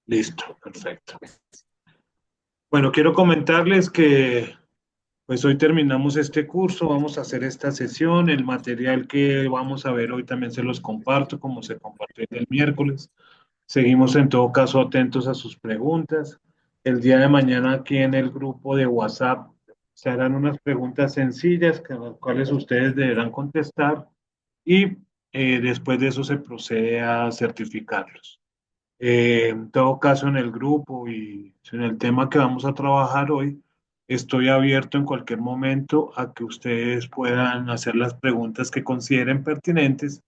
Listo, perfecto. Bueno, quiero comentarles que pues hoy terminamos este curso, vamos a hacer esta sesión, el material que vamos a ver hoy también se los comparto como se compartió el miércoles. Seguimos en todo caso atentos a sus preguntas. El día de mañana aquí en el grupo de WhatsApp se harán unas preguntas sencillas que las cuales ustedes deberán contestar y después de eso se procede a certificarlos. En todo caso, en el grupo y en el tema que vamos a trabajar hoy, estoy abierto en cualquier momento a que ustedes puedan hacer las preguntas que consideren pertinentes.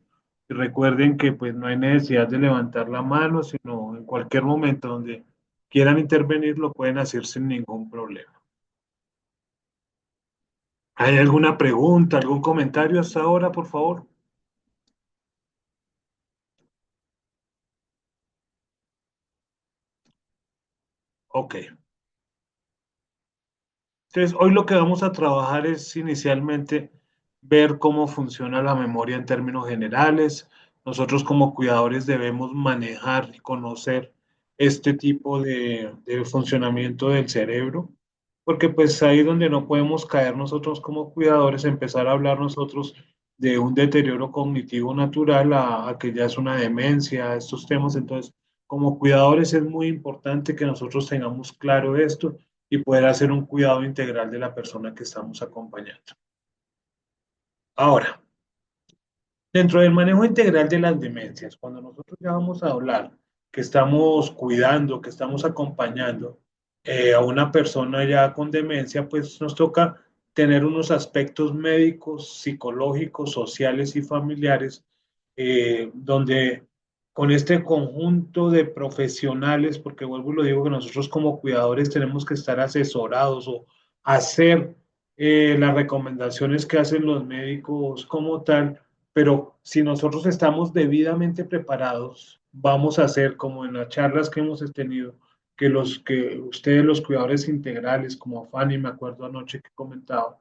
Y recuerden que pues no hay necesidad de levantar la mano, sino en cualquier momento donde quieran intervenir lo pueden hacer sin ningún problema. ¿Hay alguna pregunta, algún comentario hasta ahora, por favor? Ok. Entonces, hoy lo que vamos a trabajar es inicialmente ver cómo funciona la memoria en términos generales. Nosotros como cuidadores debemos manejar y conocer este tipo de funcionamiento del cerebro, porque pues ahí es donde no podemos caer nosotros como cuidadores, empezar a hablar nosotros de un deterioro cognitivo natural a que ya es una demencia, estos temas. Entonces, como cuidadores es muy importante que nosotros tengamos claro esto y poder hacer un cuidado integral de la persona que estamos acompañando. Ahora, dentro del manejo integral de las demencias, cuando nosotros ya vamos a hablar que estamos cuidando, que estamos acompañando a una persona ya con demencia, pues nos toca tener unos aspectos médicos, psicológicos, sociales y familiares, donde con este conjunto de profesionales, porque vuelvo y lo digo que nosotros como cuidadores tenemos que estar asesorados o hacer las recomendaciones que hacen los médicos como tal, pero si nosotros estamos debidamente preparados, vamos a hacer como en las charlas que hemos tenido, que ustedes, los cuidadores integrales, como Fanny, me acuerdo anoche que comentaba,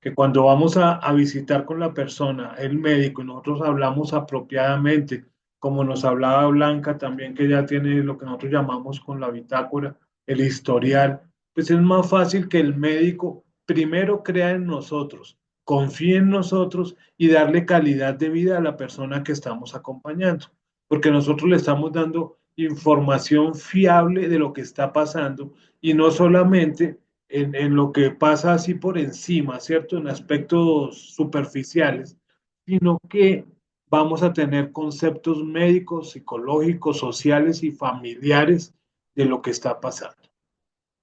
que cuando vamos a visitar con la persona, el médico, y nosotros hablamos apropiadamente, como nos hablaba Blanca también, que ya tiene lo que nosotros llamamos con la bitácora, el historial, pues es más fácil que el médico primero crea en nosotros, confíe en nosotros y darle calidad de vida a la persona que estamos acompañando, porque nosotros le estamos dando información fiable de lo que está pasando y no solamente en lo que pasa así por encima, ¿cierto? En aspectos superficiales, sino que vamos a tener conceptos médicos, psicológicos, sociales y familiares de lo que está pasando.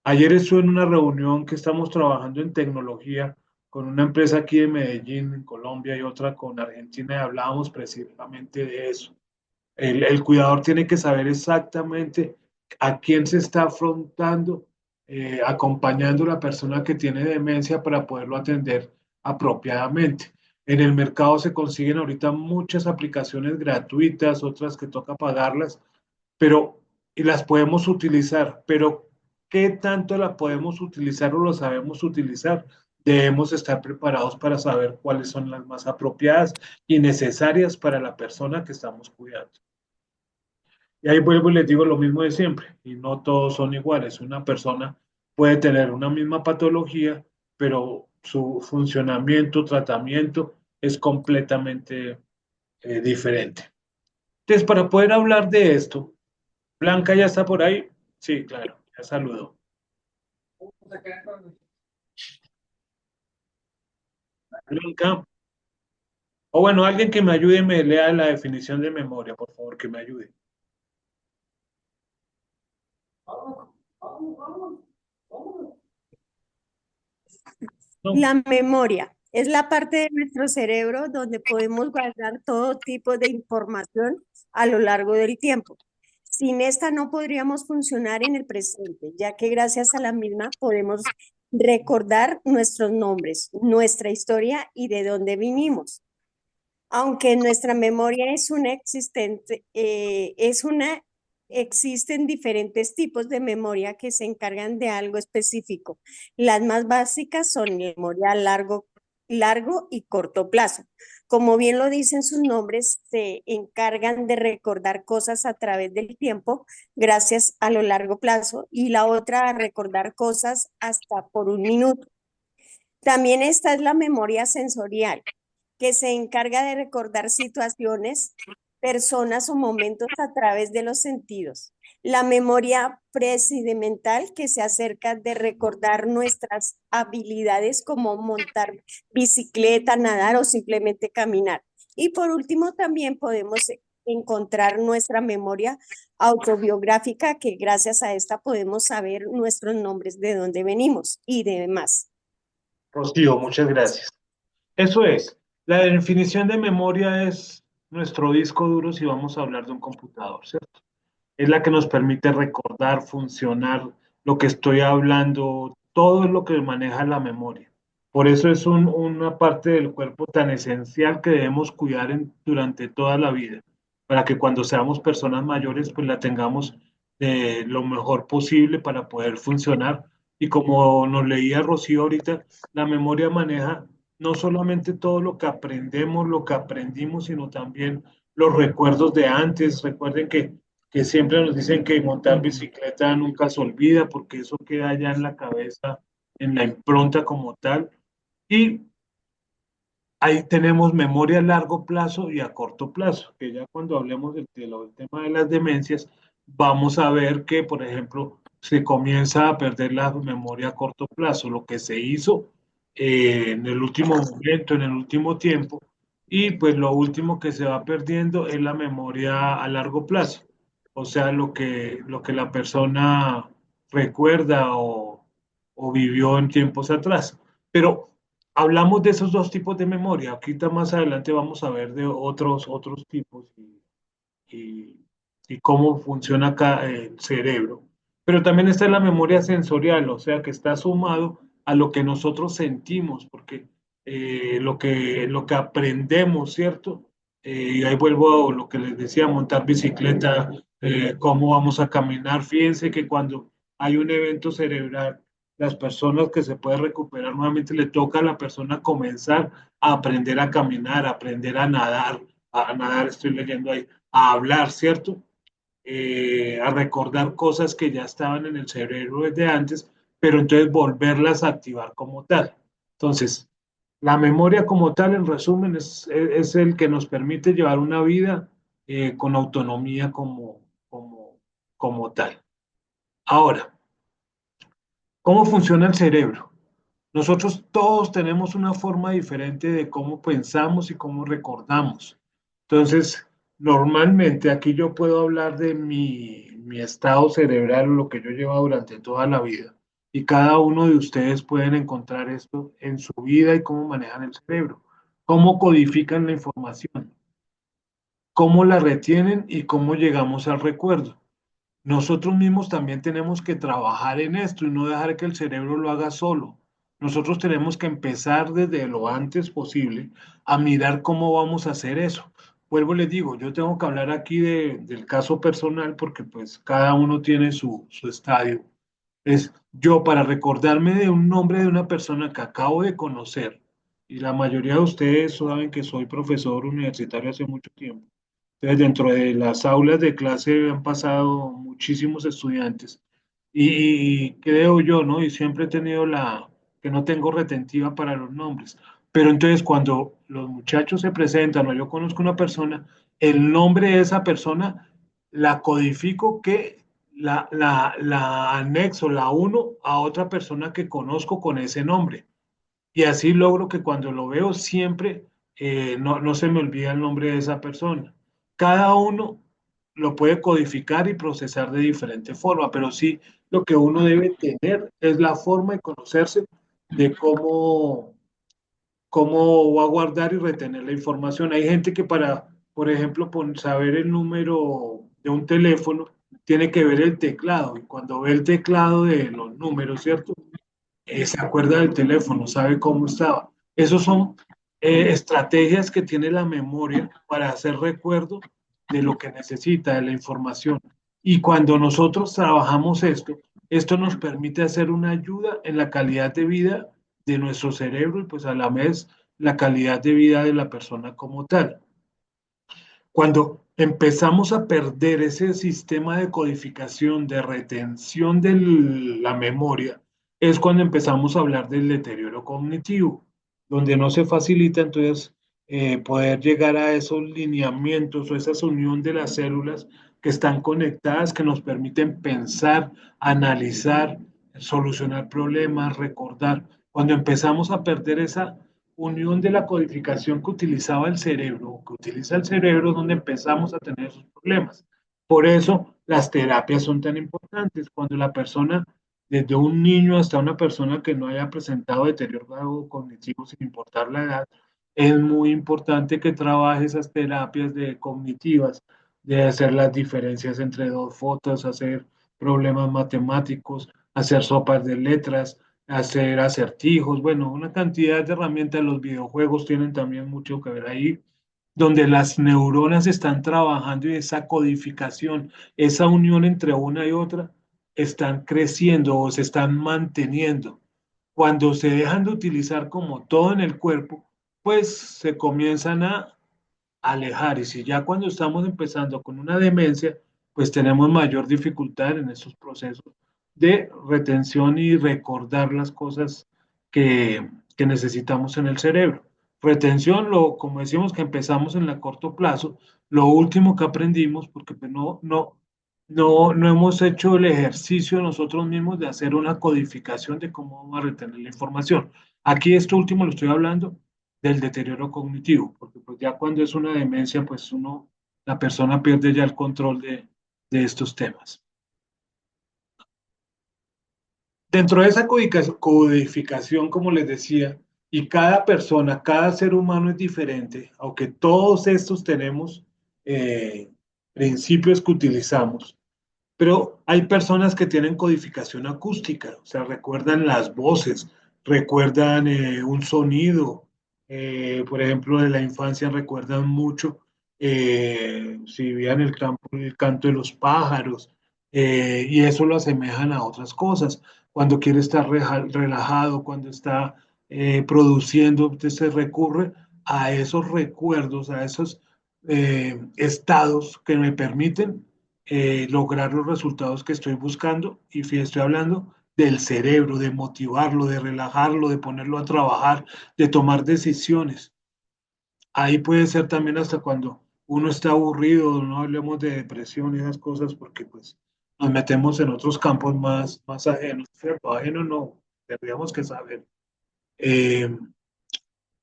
Ayer estuve en una reunión que estamos trabajando en tecnología con una empresa aquí de Medellín, en Colombia, y otra con Argentina, y hablábamos precisamente de eso. El cuidador tiene que saber exactamente a quién se está afrontando, acompañando a la persona que tiene demencia para poderlo atender apropiadamente. En el mercado se consiguen ahorita muchas aplicaciones gratuitas, otras que toca pagarlas, pero y las podemos utilizar, pero ¿qué tanto la podemos utilizar o lo sabemos utilizar? Debemos estar preparados para saber cuáles son las más apropiadas y necesarias para la persona que estamos cuidando. Y ahí vuelvo y les digo lo mismo de siempre, y no todos son iguales. Una persona puede tener una misma patología, pero su funcionamiento, tratamiento es completamente diferente. Entonces, para poder hablar de esto, Blanca ya está por ahí. Sí, claro, ya saludó. Blanca, o bueno, alguien que me ayude y me lea la definición de memoria, por favor, que me ayude. No, La memoria es la parte de nuestro cerebro donde podemos guardar todo tipo de información a lo largo del tiempo. Sin esta no podríamos funcionar en el presente, ya que gracias a la misma podemos recordar nuestros nombres, nuestra historia y de dónde vinimos. Aunque nuestra memoria es una existente, existen diferentes tipos de memoria que se encargan de algo específico. Las más básicas son memoria a largo y corto plazo. Como bien lo dicen sus nombres, se encargan de recordar cosas a través del tiempo, gracias a lo largo plazo, y la otra a recordar cosas hasta por un minuto. También esta es la memoria sensorial, que se encarga de recordar situaciones, personas o momentos a través de los sentidos. La memoria procedimental, que se acerca de recordar nuestras habilidades como montar bicicleta, nadar o simplemente caminar. Y por último, también podemos encontrar nuestra memoria autobiográfica, que gracias a esta podemos saber nuestros nombres, de dónde venimos y demás. Rocío, muchas gracias. Eso es, la definición de memoria es nuestro disco duro si vamos a hablar de un computador, ¿cierto? Es la que nos permite recordar, funcionar lo que estoy hablando, todo es lo que maneja la memoria. Por eso es una parte del cuerpo tan esencial que debemos cuidar durante toda la vida, para que cuando seamos personas mayores, pues la tengamos lo mejor posible para poder funcionar. Y como nos leía Rocío ahorita, la memoria maneja no solamente todo lo que aprendemos, lo que aprendimos, sino también los recuerdos de antes. Recuerden que siempre nos dicen que montar bicicleta nunca se olvida porque eso queda ya en la cabeza, en la impronta como tal. Y ahí tenemos memoria a largo plazo y a corto plazo, que ya cuando hablemos del tema de las demencias, vamos a ver que, por ejemplo, se comienza a perder la memoria a corto plazo, lo que se hizo en el último momento, en el último tiempo, y pues lo último que se va perdiendo es la memoria a largo plazo, o sea, lo que la persona recuerda o vivió en tiempos atrás. Pero hablamos de esos dos tipos de memoria. Ahorita más adelante vamos a ver de otros tipos y, y cómo funciona acá el cerebro. Pero también está la memoria sensorial, o sea, que está sumado a lo que nosotros sentimos, porque lo que aprendemos, ¿cierto? Y ahí vuelvo a lo que les decía, montar bicicleta, cómo vamos a caminar. Fíjense que cuando hay un evento cerebral, las personas que se pueden recuperar nuevamente le toca a la persona comenzar a aprender a caminar, a nadar, estoy leyendo ahí, a hablar, ¿cierto? A recordar cosas que ya estaban en el cerebro desde antes, pero entonces volverlas a activar como tal. Entonces, la memoria como tal, en resumen, es el que nos permite llevar una vida con autonomía como tal. Ahora, ¿cómo funciona el cerebro? Nosotros todos tenemos una forma diferente de cómo pensamos y cómo recordamos. Entonces, normalmente aquí yo puedo hablar de mi estado cerebral, lo que yo llevo durante toda la vida. Y cada uno de ustedes pueden encontrar esto en su vida y cómo manejan el cerebro, cómo codifican la información, cómo la retienen y cómo llegamos al recuerdo. Nosotros mismos también tenemos que trabajar en esto y no dejar que el cerebro lo haga solo. Nosotros tenemos que empezar desde lo antes posible a mirar cómo vamos a hacer eso. Vuelvo y les digo, yo tengo que hablar aquí del caso personal porque pues cada uno tiene su estadio. Es yo para recordarme de un nombre de una persona que acabo de conocer, y la mayoría de ustedes saben que soy profesor universitario hace mucho tiempo. Entonces, dentro de las aulas de clase han pasado muchísimos estudiantes y creo yo, ¿no? Y siempre he tenido que no tengo retentiva para los nombres. Pero entonces cuando los muchachos se presentan o yo conozco una persona, el nombre de esa persona la codifico que la anexo, la uno a otra persona que conozco con ese nombre. Y así logro que cuando lo veo siempre no se me olvida el nombre de esa persona. Cada uno lo puede codificar y procesar de diferente forma, pero sí lo que uno debe tener es la forma de conocerse de cómo va a guardar y retener la información. Hay gente que para, por ejemplo, saber el número de un teléfono, tiene que ver el teclado y cuando ve el teclado de los números, ¿cierto? Se acuerda del teléfono, sabe cómo estaba. Esos son estrategias que tiene la memoria para hacer recuerdo de lo que necesita, de la información. Y cuando nosotros trabajamos esto nos permite hacer una ayuda en la calidad de vida de nuestro cerebro y pues a la vez la calidad de vida de la persona como tal. Cuando empezamos a perder ese sistema de codificación, de retención de la memoria, es cuando empezamos a hablar del deterioro cognitivo, donde no se facilita entonces poder llegar a esos lineamientos o esa unión de las células que están conectadas, que nos permiten pensar, analizar, solucionar problemas, recordar. Cuando empezamos a perder esa unión de la codificación que utilizaba el cerebro, o que utiliza el cerebro, es donde empezamos a tener esos problemas. Por eso las terapias son tan importantes. Cuando la persona, desde un niño hasta una persona que no haya presentado deterioro cognitivo, sin importar la edad, es muy importante que trabaje esas terapias de cognitivas, de hacer las diferencias entre dos fotos, hacer problemas matemáticos, hacer sopas de letras, hacer acertijos, bueno, una cantidad de herramientas. Los videojuegos tienen también mucho que ver ahí, donde las neuronas están trabajando y esa codificación, esa unión entre una y otra, están creciendo o se están manteniendo. Cuando se dejan de utilizar como todo en el cuerpo, pues se comienzan a alejar. Y si ya cuando estamos empezando con una demencia, pues tenemos mayor dificultad en esos procesos de retención y recordar las cosas que necesitamos en el cerebro. Retención, como decimos que empezamos en el corto plazo, lo último que aprendimos, porque pues no hemos hecho el ejercicio nosotros mismos de hacer una codificación de cómo vamos a retener la información. Aquí esto último lo estoy hablando del deterioro cognitivo, porque pues ya cuando es una demencia, pues la persona pierde ya el control de estos temas. Dentro de esa codificación, como les decía, y cada persona, cada ser humano es diferente, aunque todos estos tenemos principios que utilizamos, pero hay personas que tienen codificación acústica, o sea, recuerdan las voces, recuerdan un sonido, por ejemplo, de la infancia recuerdan mucho, si vivían el campo, el canto de los pájaros, y eso lo asemejan a otras cosas. Cuando quiere estar relajado, cuando está produciendo, entonces se recurre a esos recuerdos, a esos estados que me permiten lograr los resultados que estoy buscando. Y estoy hablando del cerebro, de motivarlo, de relajarlo, de ponerlo a trabajar, de tomar decisiones. Ahí puede ser también hasta cuando uno está aburrido, no hablemos de depresión y esas cosas, porque pues nos metemos en otros campos más ajenos, ¿cierto? Ajeno no, tendríamos que saber. Eh,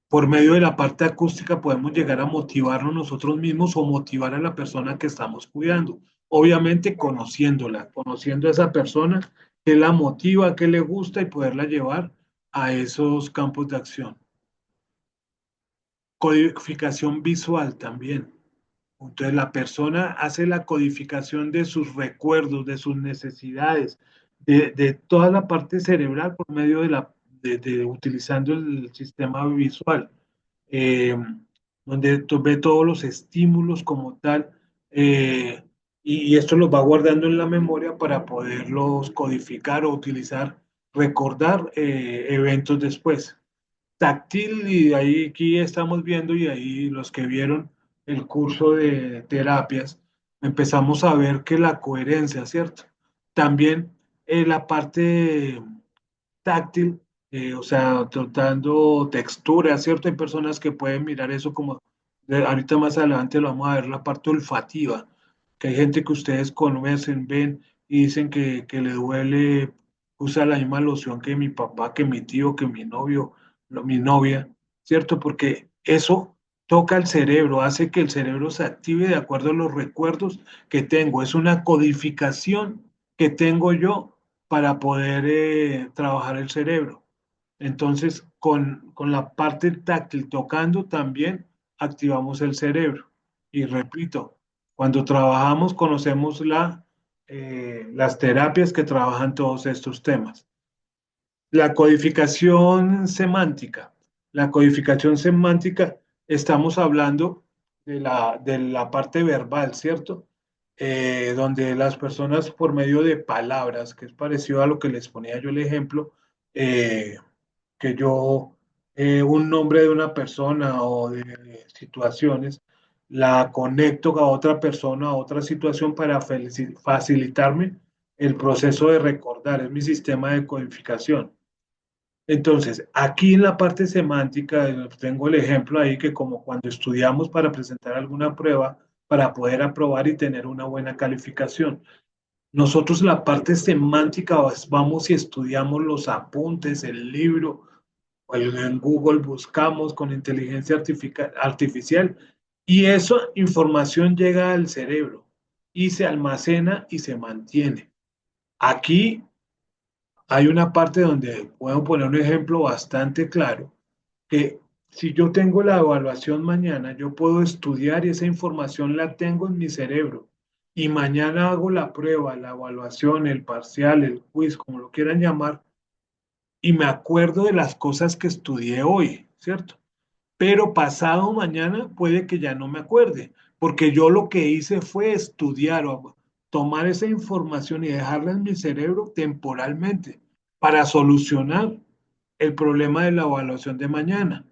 por medio de la parte acústica podemos llegar a motivarnos nosotros mismos o motivar a la persona que estamos cuidando. Obviamente conociéndola, conociendo a esa persona, que la motiva, que le gusta y poderla llevar a esos campos de acción. Codificación visual también. Entonces la persona hace la codificación de sus recuerdos, de sus necesidades, de toda la parte cerebral por medio de utilizando el sistema visual, eh, donde ve todos los estímulos como tal, eh, y esto los va guardando en la memoria para poderlos codificar o utilizar, recordar eventos después. Táctil, y de ahí aquí estamos viendo, y ahí los que vieron el curso de terapias, empezamos a ver que la coherencia, ¿cierto? También la parte táctil, o sea, tratando textura, ¿cierto? Hay personas que pueden mirar eso como, ahorita más adelante lo vamos a ver, la parte olfativa, que hay gente que ustedes conocen, ven y dicen que le duele, usa la misma loción que mi papá, que mi tío, que mi novio, mi novia, ¿cierto? Porque eso toca el cerebro, hace que el cerebro se active de acuerdo a los recuerdos que tengo. Es una codificación que tengo yo para poder trabajar el cerebro. Entonces, con la parte táctil tocando también activamos el cerebro. Y repito, cuando trabajamos conocemos las terapias que trabajan todos estos temas. La codificación semántica. La codificación semántica, estamos hablando de la parte verbal, ¿cierto? Donde las personas por medio de palabras, que es parecido a lo que les ponía yo el ejemplo, que yo un nombre de una persona o de situaciones, la conecto a otra persona, a otra situación para facilitarme el proceso de recordar, es mi sistema de codificación. Entonces, aquí en la parte semántica, tengo el ejemplo ahí que como cuando estudiamos para presentar alguna prueba, para poder aprobar y tener una buena calificación. Nosotros la parte semántica vamos y estudiamos los apuntes, el libro, o en Google buscamos con inteligencia artificial y esa información llega al cerebro y se almacena y se mantiene. Aquí hay una parte donde puedo poner un ejemplo bastante claro, que si yo tengo la evaluación mañana, yo puedo estudiar y esa información la tengo en mi cerebro. Y mañana hago la prueba, la evaluación, el parcial, el quiz, como lo quieran llamar, y me acuerdo de las cosas que estudié hoy, ¿cierto? Pero pasado mañana puede que ya no me acuerde, porque yo lo que hice fue estudiar o tomar esa información y dejarla en mi cerebro temporalmente para solucionar el problema de la evaluación de mañana.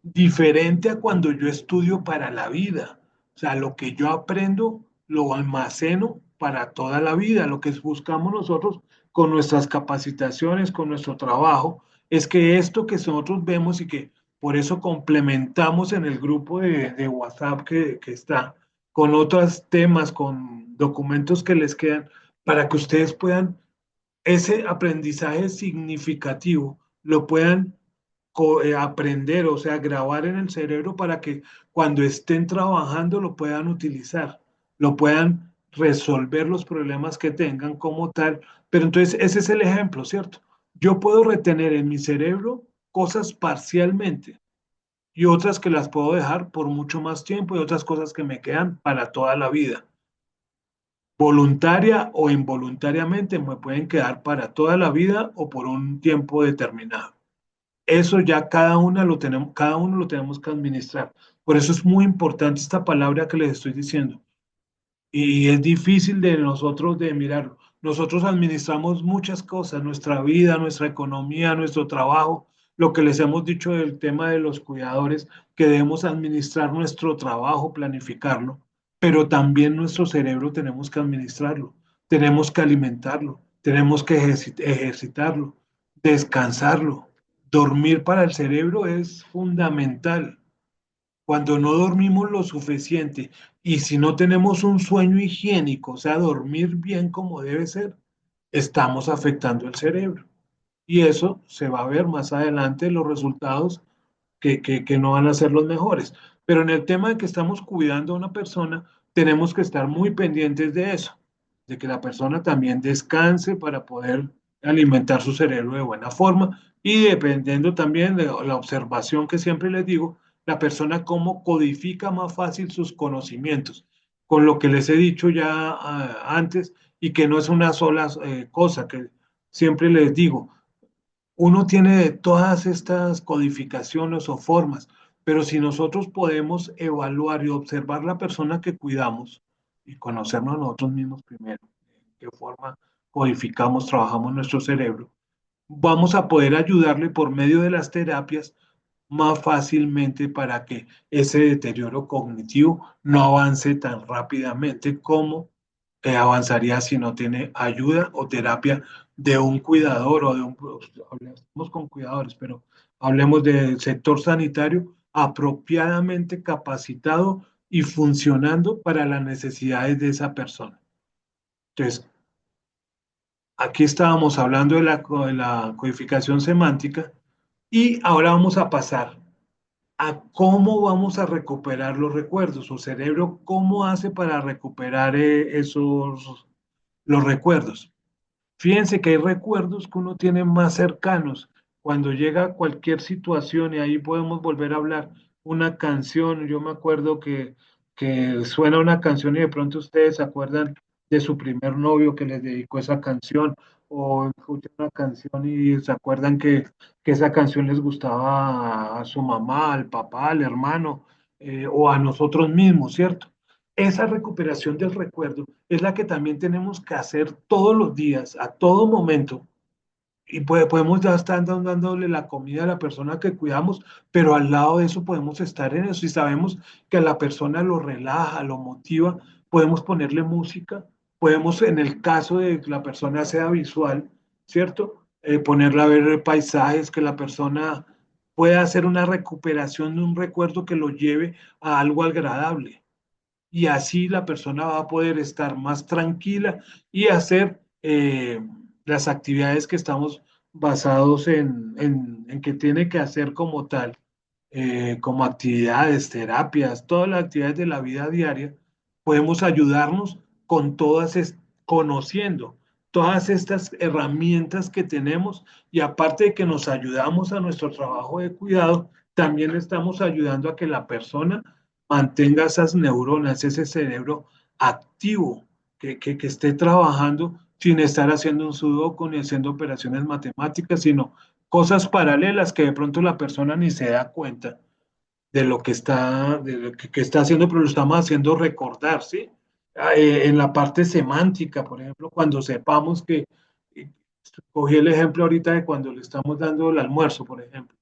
Diferente a cuando yo estudio para la vida. O sea, lo que yo aprendo lo almaceno para toda la vida. Lo que buscamos nosotros con nuestras capacitaciones, con nuestro trabajo, es que esto que nosotros vemos y que por eso complementamos en el grupo de WhatsApp que está, con otros temas, con documentos que les quedan, para que ustedes puedan, ese aprendizaje significativo, lo puedan aprender, o sea, grabar en el cerebro para que cuando estén trabajando lo puedan utilizar, lo puedan resolver los problemas que tengan como tal. Pero entonces ese es el ejemplo, ¿cierto? Yo puedo retener en mi cerebro cosas parcialmente y otras que las puedo dejar por mucho más tiempo y otras cosas que me quedan para toda la vida. Voluntaria o involuntariamente me pueden quedar para toda la vida o por un tiempo determinado. Eso ya cada uno lo tenemos que administrar. Por eso es muy importante esta palabra que les estoy diciendo y es difícil de nosotros de mirarlo. Nosotros administramos muchas cosas, nuestra vida, nuestra economía, nuestro trabajo, lo que les hemos dicho del tema de los cuidadores, que debemos administrar nuestro trabajo, planificarlo, pero también nuestro cerebro tenemos que administrarlo, tenemos que alimentarlo, tenemos que ejercitarlo, descansarlo. Dormir para el cerebro es fundamental. Cuando no dormimos lo suficiente y si no tenemos un sueño higiénico, o sea, dormir bien como debe ser, estamos afectando el cerebro. Y eso se va a ver más adelante los resultados que no van a ser los mejores. Pero en el tema de que estamos cuidando a una persona, tenemos que estar muy pendientes de eso, de que la persona también descanse para poder alimentar su cerebro de buena forma y dependiendo también de la observación que siempre les digo, la persona cómo codifica más fácil sus conocimientos, con lo que les he dicho ya antes y que no es una sola cosa, que siempre les digo, uno tiene de todas estas codificaciones o formas, pero si nosotros podemos evaluar y observar la persona que cuidamos y conocernos nosotros mismos primero, de qué forma codificamos, trabajamos nuestro cerebro, vamos a poder ayudarle por medio de las terapias más fácilmente para que ese deterioro cognitivo no avance tan rápidamente como avanzaría si no tiene ayuda o terapia de un cuidador o de un, hablemos con cuidadores, pero hablemos del sector sanitario apropiadamente capacitado y funcionando para las necesidades de esa persona. Entonces, aquí estábamos hablando de la codificación semántica y ahora vamos a pasar a cómo vamos a recuperar los recuerdos. Su cerebro, ¿cómo hace para recuperar los recuerdos? Fíjense que hay recuerdos que uno tiene más cercanos. Cuando llega a cualquier situación, y ahí podemos volver a hablar, una canción, yo me acuerdo que suena una canción y de pronto ustedes se acuerdan de su primer novio que les dedicó esa canción, o escuchan una canción y se acuerdan que esa canción les gustaba a su mamá, al papá, al hermano, o a nosotros mismos, ¿cierto? Esa recuperación del recuerdo es la que también tenemos que hacer todos los días, a todo momento, y podemos ya estar dándole la comida a la persona que cuidamos, pero al lado de eso podemos estar en eso. Y sabemos que a la persona lo relaja, lo motiva, podemos ponerle música, podemos, en el caso de que la persona sea visual, ¿cierto? Ponerla a ver paisajes, que la persona pueda hacer una recuperación de un recuerdo que lo lleve a algo agradable. Y así la persona va a poder estar más tranquila y hacer las actividades que estamos basados en que tiene que hacer como tal, como actividades, terapias, todas las actividades de la vida diaria. Podemos ayudarnos con conociendo todas estas herramientas que tenemos, y aparte de que nos ayudamos a nuestro trabajo de cuidado, también estamos ayudando a que la persona mantenga esas neuronas, ese cerebro activo, que esté trabajando sin estar haciendo un sudoku ni haciendo operaciones matemáticas, sino cosas paralelas que de pronto la persona ni se da cuenta de lo que está, que está haciendo, pero lo estamos haciendo recordar, ¿sí? En la parte semántica, por ejemplo, cuando sepamos que, eh, cogí el ejemplo ahorita de cuando le estamos dando el almuerzo, por ejemplo,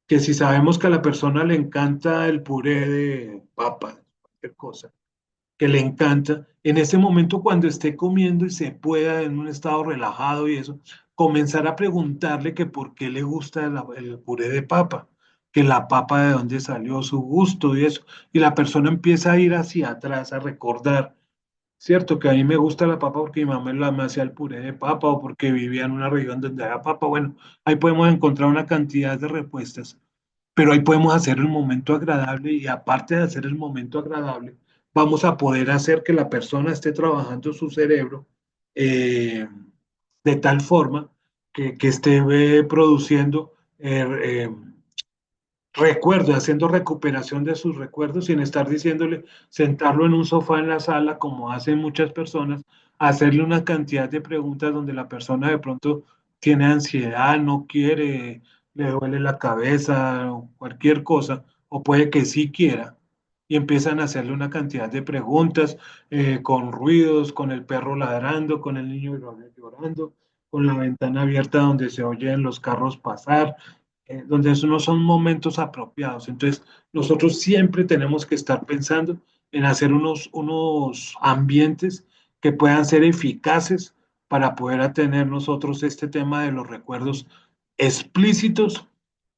que si sabemos que a la persona le encanta el puré de papa, cualquier cosa, que le encanta, en ese momento cuando esté comiendo y se pueda en un estado relajado y eso, comenzar a preguntarle que por qué le gusta el puré de papa, que la papa de dónde salió, su gusto y eso, y la persona empieza a ir hacia atrás, a recordar, cierto, que a mí me gusta la papa porque mi mamá me hacía el puré de papa o porque vivía en una región donde había papa, bueno, ahí podemos encontrar una cantidad de respuestas, pero ahí podemos hacer el momento agradable, y aparte de hacer el momento agradable, vamos a poder hacer que la persona esté trabajando su cerebro eh, de tal forma que esté produciendo recuerdos, haciendo recuperación de sus recuerdos sin estar diciéndole, sentarlo en un sofá en la sala, como hacen muchas personas, hacerle una cantidad de preguntas donde la persona de pronto tiene ansiedad, no quiere, le duele la cabeza, o cualquier cosa, o puede que sí quiera, y empiezan a hacerle una cantidad de preguntas con ruidos, con el perro ladrando, con el niño llorando, con la ventana abierta donde se oyen los carros pasar, donde eso no son momentos apropiados. Entonces, nosotros siempre tenemos que estar pensando en hacer unos ambientes que puedan ser eficaces para poder tener nosotros este tema de los recuerdos explícitos,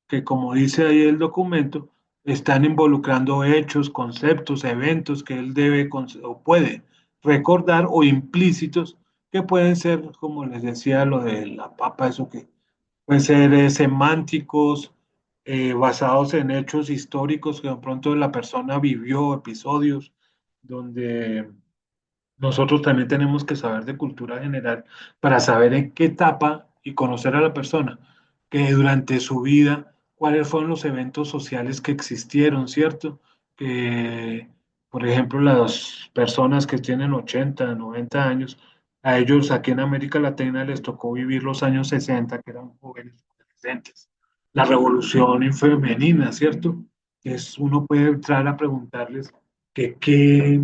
que como dice ahí el documento, están involucrando hechos, conceptos, eventos que él debe o puede recordar, o implícitos que pueden ser, como les decía, lo de la papa, eso que pueden ser semánticos, basados en hechos históricos que de pronto la persona vivió, episodios donde nosotros también tenemos que saber de cultura general para saber en qué etapa y conocer a la persona, que durante su vida, cuáles fueron los eventos sociales que existieron, ¿cierto? Que, por ejemplo, las personas que tienen 80, 90 años, a ellos aquí en América Latina les tocó vivir los años 60, que eran jóvenes adolescentes, la revolución femenina, ¿cierto? Uno puede entrar a preguntarles qué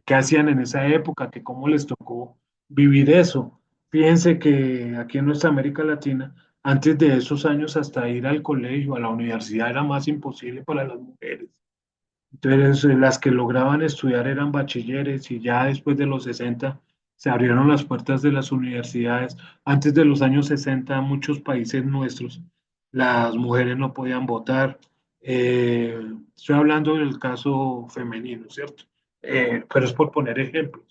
hacían en esa época, que cómo les tocó vivir eso. Fíjense que aquí en nuestra América Latina, antes de esos años, hasta ir al colegio, a la universidad, era más imposible para las mujeres. Entonces, las que lograban estudiar eran bachilleres, y ya después de los 60 se abrieron las puertas de las universidades. Antes de los años 60, en muchos países nuestros, las mujeres no podían votar. Eh, Estoy hablando del caso femenino, ¿cierto? Pero es por poner ejemplos.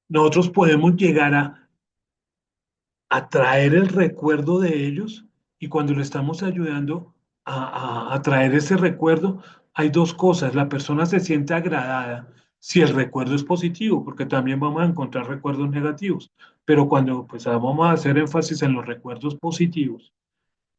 Nosotros podemos llegar a traer el recuerdo de ellos, y cuando le estamos ayudando a traer ese recuerdo, hay dos cosas. La persona se siente agradada si el recuerdo es positivo, porque también vamos a encontrar recuerdos negativos, pero cuando pues vamos a hacer énfasis en los recuerdos positivos,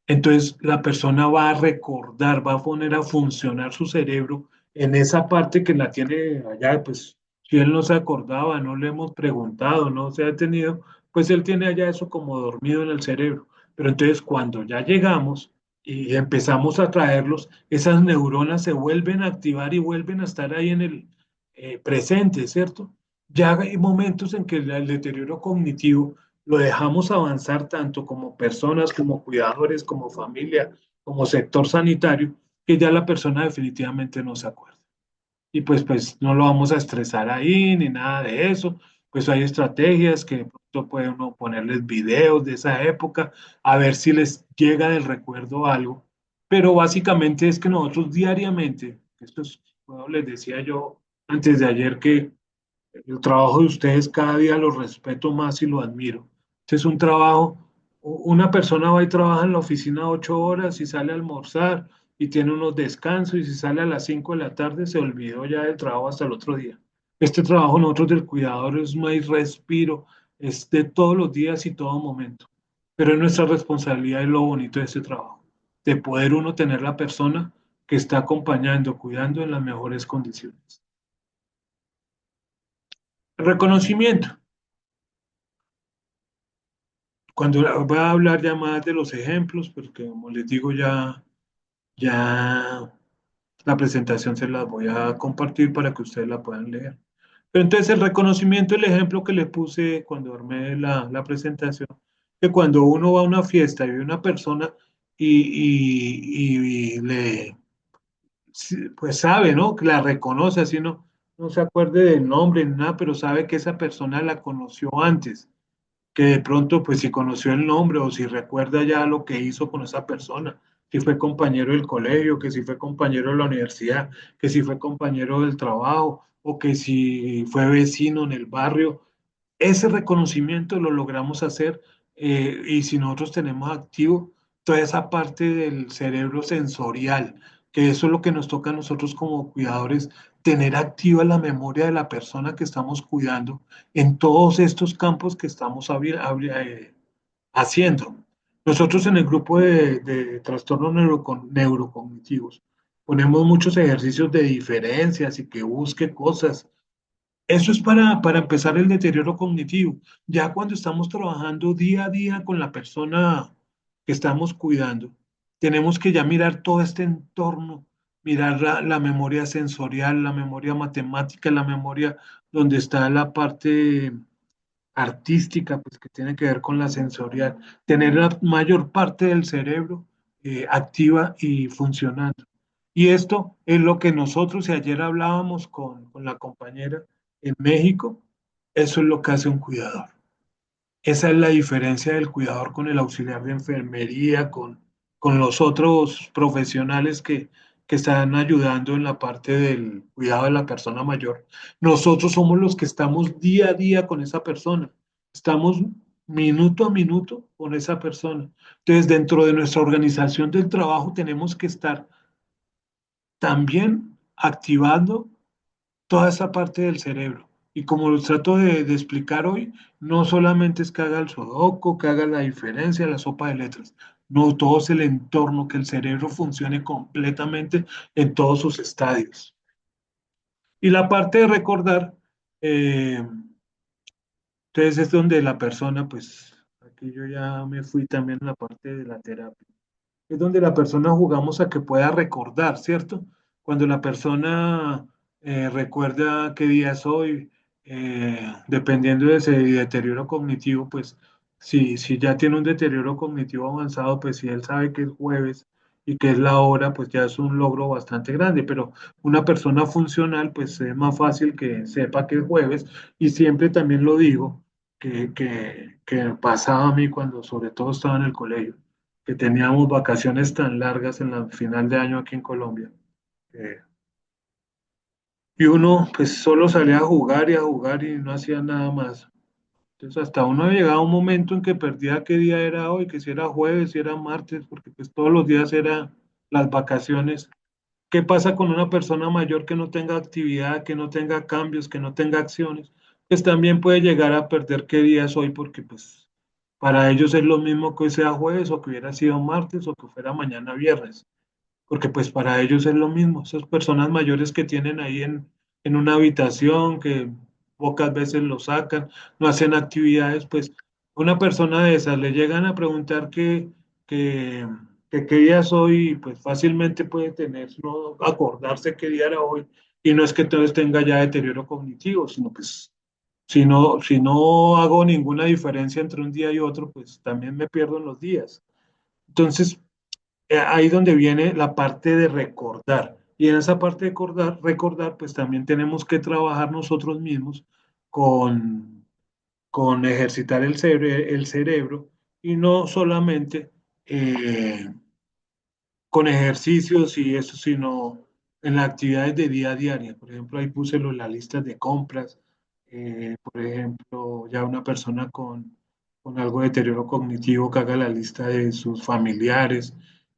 entonces la persona va a recordar, va a poner a funcionar su cerebro en esa parte que la tiene allá, pues si él no se acordaba, no le hemos preguntado, no se ha tenido, pues él tiene allá eso como dormido en el cerebro. Pero entonces cuando ya llegamos y empezamos a traerlos, esas neuronas se vuelven a activar y vuelven a estar ahí en el presente, ¿cierto? Ya hay momentos en que el deterioro cognitivo lo dejamos avanzar tanto como personas, como cuidadores, como familia, como sector sanitario, que ya la persona definitivamente no se acuerda. Y pues no lo vamos a estresar ahí ni nada de eso. Pues hay estrategias que de pronto puede uno ponerles videos de esa época, a ver si les llega del recuerdo algo. Pero básicamente es que nosotros diariamente, esto es, bueno, les decía yo antes de ayer que el trabajo de ustedes cada día lo respeto más y lo admiro. Este es un trabajo, una persona va y trabaja en la oficina 8 horas y sale a almorzar y tiene unos descansos y si sale a las 5 de la tarde se olvidó ya del trabajo hasta el otro día. Este trabajo nosotros del cuidador es no hay respiro, es de todos los días y todo momento. Pero es nuestra responsabilidad y lo bonito de este trabajo, de poder uno tener la persona que está acompañando, cuidando en las mejores condiciones. El reconocimiento. Cuando voy a hablar ya más de los ejemplos, porque como les digo, ya la presentación se las voy a compartir para que ustedes la puedan leer. Pero entonces el reconocimiento, el ejemplo que le puse cuando armé la presentación, que cuando uno va a una fiesta y ve una persona y le, pues sabe, ¿no? Que la reconoce, así no se acuerde del nombre ni nada, pero sabe que esa persona la conoció antes que de pronto, pues si conoció el nombre o si recuerda ya lo que hizo con esa persona, si fue compañero del colegio, que si fue compañero de la universidad, que si fue compañero del trabajo o que si fue vecino en el barrio, ese reconocimiento lo logramos hacer y si nosotros tenemos activo toda esa parte del cerebro sensorial, que eso es lo que nos toca a nosotros como cuidadores, tener activa la memoria de la persona que estamos cuidando en todos estos campos que estamos haciendo. Nosotros en el grupo de trastornos neurocognitivos ponemos muchos ejercicios de diferencias y que busque cosas eso es para empezar el deterioro cognitivo. Ya cuando estamos trabajando día a día con la persona que estamos cuidando, tenemos que ya mirar todo este entorno, mirar la memoria sensorial, la memoria matemática, la memoria donde está la parte artística, pues que tiene que ver con la sensorial, tener la mayor parte del cerebro activa y funcionando. Y esto es lo que nosotros, y ayer hablábamos con la compañera en México, eso es lo que hace un cuidador. Esa es la diferencia del cuidador con el auxiliar de enfermería, con los otros profesionales que están ayudando en la parte del cuidado de la persona mayor. Nosotros somos los que estamos día a día con esa persona. Estamos minuto a minuto con esa persona. Entonces, dentro de nuestra organización del trabajo tenemos que estar también activando toda esa parte del cerebro. Y como lo trato de explicar hoy, no solamente es que haga el sudoku, que haga la diferencia, la sopa de letras. No, todo es el entorno, que el cerebro funcione completamente en todos sus estadios. Y la parte de recordar, eh, entonces es donde la persona, pues aquí yo ya me fui también a la parte de la terapia. Es donde la persona jugamos a que pueda recordar, ¿cierto? Cuando la persona recuerda qué día es hoy, dependiendo de ese deterioro cognitivo, pues si ya tiene un deterioro cognitivo avanzado, pues si él sabe que es jueves y que es la hora, pues ya es un logro bastante grande, pero una persona funcional, pues es más fácil que sepa que es jueves y siempre también lo digo, que pasaba a mí cuando sobre todo estaba en el colegio que teníamos vacaciones tan largas en la final de año aquí en Colombia. eh, y uno pues solo salía a jugar y a jugar y no hacía nada más. Entonces hasta uno llegaba a un momento en que perdía qué día era hoy, que si era jueves, si era martes, porque pues todos los días eran las vacaciones. ¿Qué pasa con una persona mayor que no tenga actividad, que no tenga cambios, que no tenga acciones? Pues también puede llegar a perder qué día es hoy porque pues para ellos es lo mismo que hoy sea jueves o que hubiera sido martes o que fuera mañana viernes porque pues para ellos es lo mismo. Esas personas mayores que tienen ahí en una habitación, que pocas veces lo sacan, no hacen actividades, pues una persona de esas le llegan a preguntar que, que qué día es hoy, pues fácilmente puede tener, no acordarse qué día era hoy, y no es que entonces tenga ya deterioro cognitivo, sino pues Si no hago ninguna diferencia entre un día y otro, pues también me pierdo en los días. Entonces, ahí donde viene la parte de recordar. Y en esa parte de recordar, pues también tenemos que trabajar nosotros mismos con, con ejercitar el cerebro y no solamente con ejercicios y eso, sino en las actividades de día a día. Por ejemplo, ahí puse las listas de compras. Por ejemplo, ya una persona con algo de deterioro cognitivo que haga la lista de sus familiares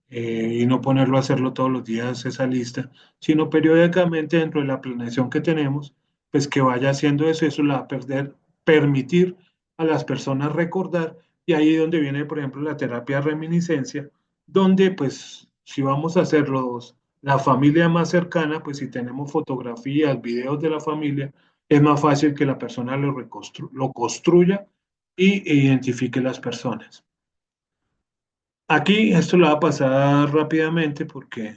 y no ponerlo a hacerlo todos los días esa lista, sino periódicamente dentro de la planeación que tenemos, pues que vaya haciendo eso, eso la va a permitir a las personas recordar y ahí es donde viene, por ejemplo, la terapia de reminiscencia donde pues si vamos a hacerlos la familia más cercana, pues si tenemos fotografías, videos de la familia, es más fácil que la persona lo construya e identifique las personas. Aquí esto lo va a pasar rápidamente porque,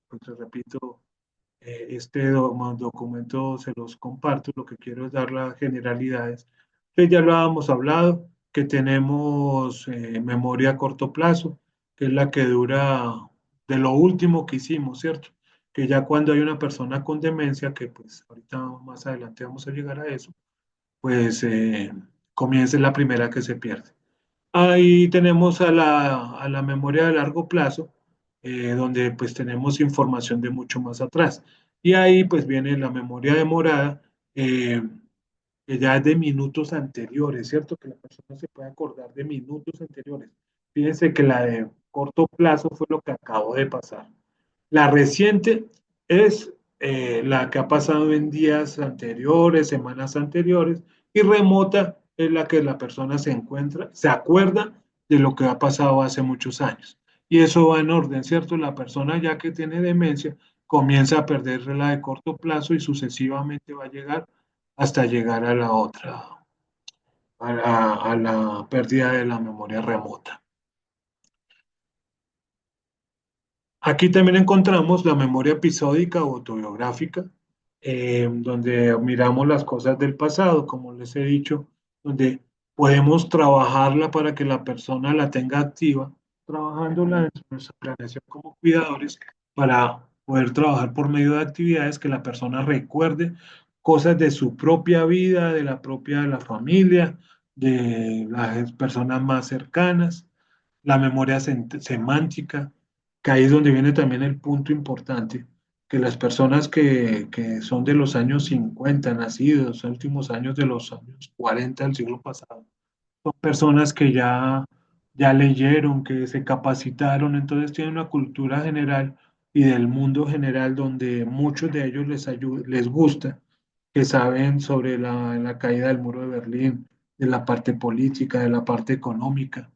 pues, te repito, este documento se los comparto, lo que quiero es dar las generalidades. Entonces ya lo habíamos hablado, que tenemos memoria a corto plazo, que es la que dura de lo último que hicimos, ¿cierto? Que ya cuando hay una persona con demencia, que pues ahorita más adelante vamos a llegar a eso, pues comienza la primera que se pierde. Ahí tenemos a la memoria de largo plazo, donde pues tenemos información de mucho más atrás. Y ahí pues viene la memoria demorada, eh, que ya es de minutos anteriores, ¿cierto? Que la persona se puede acordar de minutos anteriores. Fíjense que la de corto plazo fue lo que acabó de pasar. La reciente es la que ha pasado en días anteriores, semanas anteriores, y remota es la que la persona se encuentra, se acuerda de lo que ha pasado hace muchos años. Y eso va en orden, ¿cierto? La persona ya que tiene demencia comienza a perder la de corto plazo y sucesivamente va a llegar hasta llegar a la otra, a la pérdida de la memoria remota. Aquí también encontramos la memoria episódica o autobiográfica, donde miramos las cosas del pasado, como les he dicho, donde podemos trabajarla para que la persona la tenga activa, trabajándola en nuestra planeación como cuidadores para poder trabajar por medio de actividades que la persona recuerde cosas de su propia vida, de la propia de la familia, de las personas más cercanas, la memoria semántica, que ahí es donde viene también el punto importante, que las personas que son de los años 50 nacidos, últimos años de los años 40 del siglo pasado, son personas que ya leyeron, que se capacitaron, entonces tienen una cultura general y del mundo general donde muchos de ellos les gusta, que saben sobre la caída del muro de Berlín, de la parte política, de la parte económica.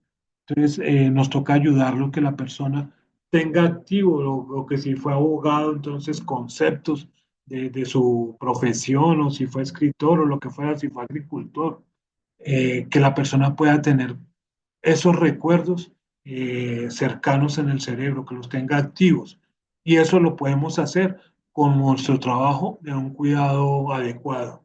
Entonces, nos toca ayudarlo que la persona tenga activo, o que si fue abogado, entonces conceptos de su profesión, o si fue escritor, o lo que fuera, si fue agricultor, que la persona pueda tener esos recuerdos cercanos en el cerebro, que los tenga activos. Y eso lo podemos hacer con nuestro trabajo de un cuidado adecuado.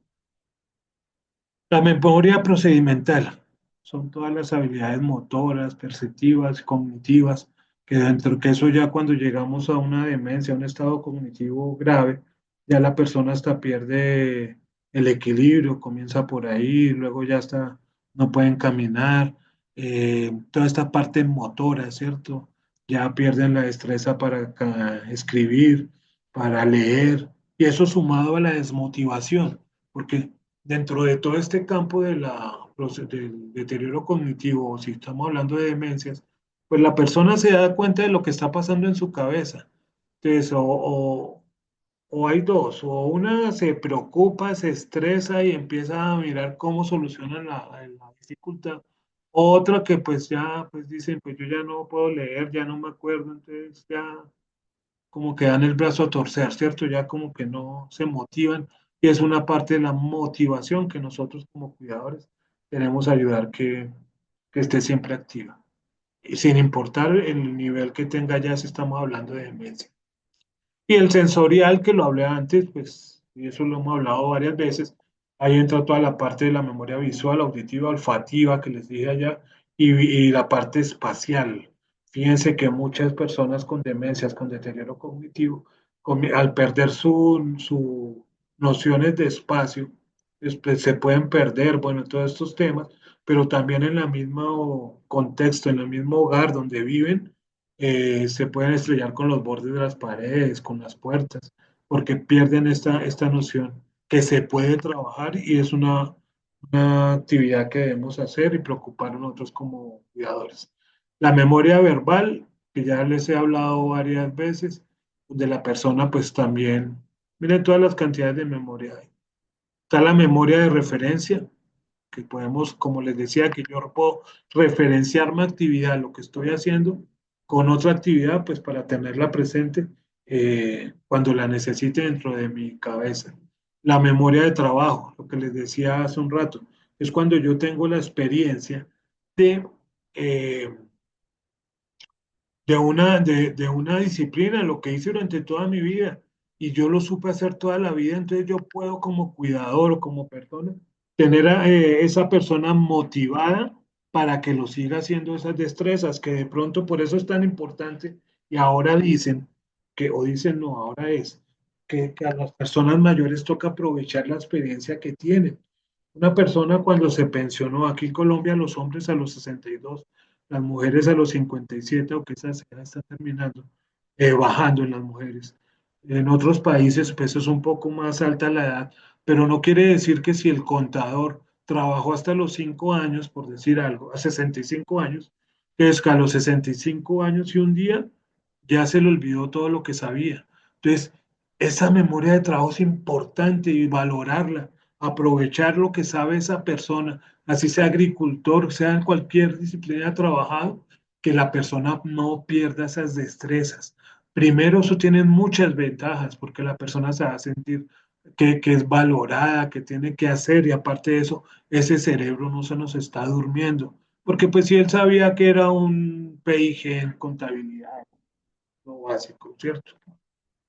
La memoria procedimental son todas las habilidades motoras, perceptivas, cognitivas, que dentro que eso ya cuando llegamos a una demencia, a un estado cognitivo grave, ya la persona hasta pierde el equilibrio, comienza por ahí, luego ya está, no pueden caminar, toda esta parte motora, ¿cierto? Ya pierden la destreza para escribir, para leer, y eso sumado a la desmotivación, porque dentro de todo este campo del deterioro cognitivo, o si estamos hablando de demencias, pues la persona se da cuenta de lo que está pasando en su cabeza. Entonces, o hay dos, o una se preocupa, se estresa y empieza a mirar cómo solucionan la dificultad, o otra que pues ya pues dicen, pues yo ya no puedo leer, ya no me acuerdo, entonces ya como que dan el brazo a torcer, ¿cierto? Ya como que no se motivan y es una parte de la motivación que nosotros como cuidadores tenemos que ayudar que esté siempre activa. Y sin importar el nivel que tenga ya si estamos hablando de demencia. Y el sensorial que lo hablé antes, pues, y eso lo hemos hablado varias veces, Ahí entra toda la parte de la memoria visual, auditiva, olfativa que les dije allá y la parte espacial. Fíjense que muchas personas con demencias, con deterioro cognitivo, al perder su nociones de espacio, después se pueden perder, bueno, todos estos temas, pero también en el mismo contexto, en el mismo hogar donde viven, se pueden estrellar con los bordes de las paredes, con las puertas, porque pierden esta noción que se puede trabajar y es una actividad que debemos hacer y preocuparnos nosotros como cuidadores. La memoria verbal, que ya les he hablado varias veces, de la persona pues también, miren todas las cantidades de memoria hay. Está la memoria de referencia, que podemos, como les decía, que yo puedo referenciar mi actividad, lo que estoy haciendo, con otra actividad, pues para tenerla presente cuando la necesite dentro de mi cabeza. La memoria de trabajo, lo que les decía hace un rato, es cuando yo tengo la experiencia de eh, de una disciplina, lo que hice durante toda mi vida, y yo lo supe hacer toda la vida, entonces yo puedo como cuidador o como persona tener a esa persona motivada para que lo siga haciendo esas destrezas, que de pronto por eso es tan importante, y ahora dicen que, o dicen no, ahora es que a las personas mayores toca aprovechar la experiencia que tienen. Una persona cuando se pensionó, aquí en Colombia los hombres a los 62, las mujeres a los 57, aunque esa edad está terminando, bajando en las mujeres. En otros países pues es un poco más alta la edad, pero no quiere decir que si el contador trabajó hasta los 5 años, por decir algo, a 65 años, que es que a los 65 años y un día ya se le olvidó todo lo que sabía. Entonces, esa memoria de trabajo es importante y valorarla, aprovechar lo que sabe esa persona, así sea agricultor, sea en cualquier disciplina trabajado, que la persona no pierda esas destrezas. Primero, eso tiene muchas ventajas porque la persona se va a sentir que es valorada, que tiene que hacer y aparte de eso, ese cerebro no se nos está durmiendo. Porque pues si él sabía que era un PIG en contabilidad, lo básico, ¿cierto?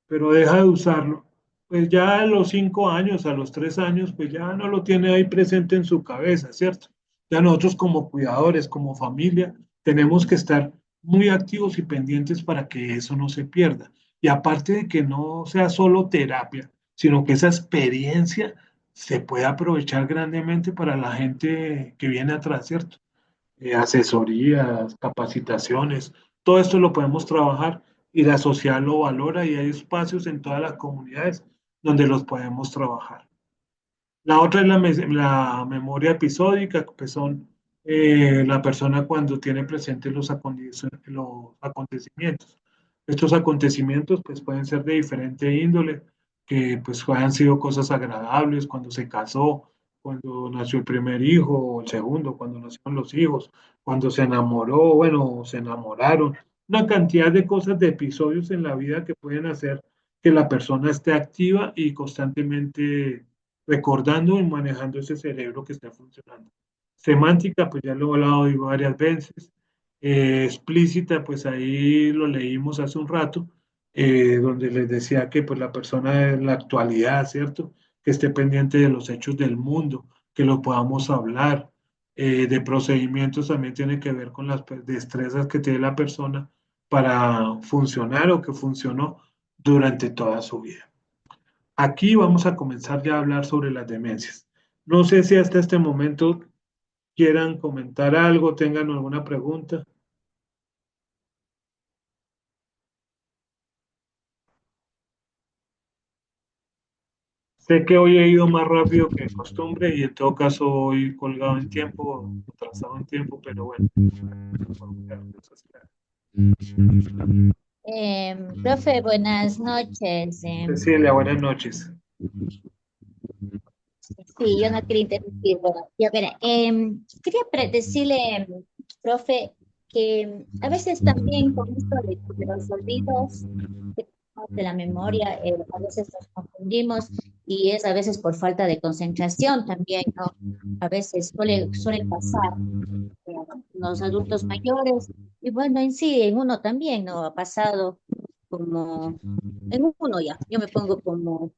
Pero deja de usarlo, pues ya a los 5 años, a los 3 años, pues ya no lo tiene ahí presente en su cabeza, ¿cierto? Ya nosotros como cuidadores, como familia, tenemos que estar muy activos y pendientes para que eso no se pierda. Y aparte de que no sea solo terapia, sino que esa experiencia se pueda aprovechar grandemente para la gente que viene atrás, ¿cierto? Asesorías, capacitaciones, todo esto lo podemos trabajar y la sociedad lo valora y hay espacios en todas las comunidades donde los podemos trabajar. La otra es la memoria episódica, que son la persona cuando tiene presentes los acontecimientos. Estos acontecimientos pues, pueden ser de diferente índole, que pues hayan sido cosas agradables, cuando se casó, cuando nació el primer hijo, o el segundo, cuando nacieron los hijos, cuando se enamoró, bueno, se enamoraron. Una cantidad de cosas, de episodios en la vida que pueden hacer que la persona esté activa y constantemente recordando y manejando ese cerebro que está funcionando. Semántica, pues ya lo he hablado varias veces. Explícita, pues ahí lo leímos hace un rato, donde les decía que pues la persona en la actualidad, ¿cierto? Que esté pendiente de los hechos del mundo, que lo podamos hablar. De procedimientos también tiene que ver con las pues, destrezas que tiene la persona para funcionar o que funcionó durante toda su vida. Aquí vamos a comenzar ya a hablar sobre las demencias. No sé si hasta este momento quieran comentar algo, tengan alguna pregunta. Sé que hoy he ido más rápido que de costumbre y en todo caso hoy colgado en tiempo, atrasado en tiempo, pero bueno. Profe, buenas noches. Cecilia, buenas noches. Sí, yo no quería interrumpir. Bueno, ya verá. Quería decirle, profe, que a veces también con esto de los olvidos de la memoria, a veces nos confundimos y es a veces por falta de concentración también, ¿no? A veces suele pasar en los adultos mayores y bueno, en sí, en uno también, ¿no? Ha pasado como, en uno ya, yo me pongo como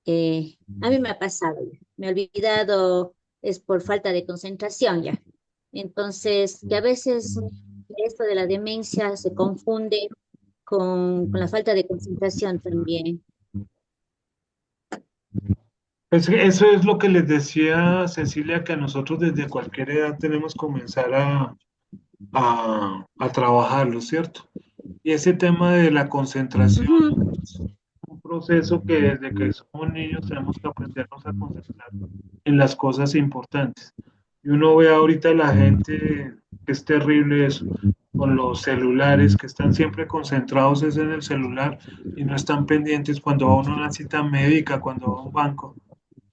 A mí me ha pasado ya. Me he olvidado, es por falta de concentración ya. Entonces, que a veces esto de la demencia se confunde con la falta de concentración también. Eso es lo que les decía Cecilia, que nosotros desde cualquier edad tenemos que comenzar a trabajarlo, ¿cierto? Y ese tema de la concentración Ujú. es un proceso que desde que somos niños tenemos que aprendernos a concentrar en las cosas importantes. Y uno ve ahorita la gente, que es terrible eso, con los celulares, que están siempre concentrados es en el celular y no están pendientes cuando va uno a una cita médica, cuando va a un banco,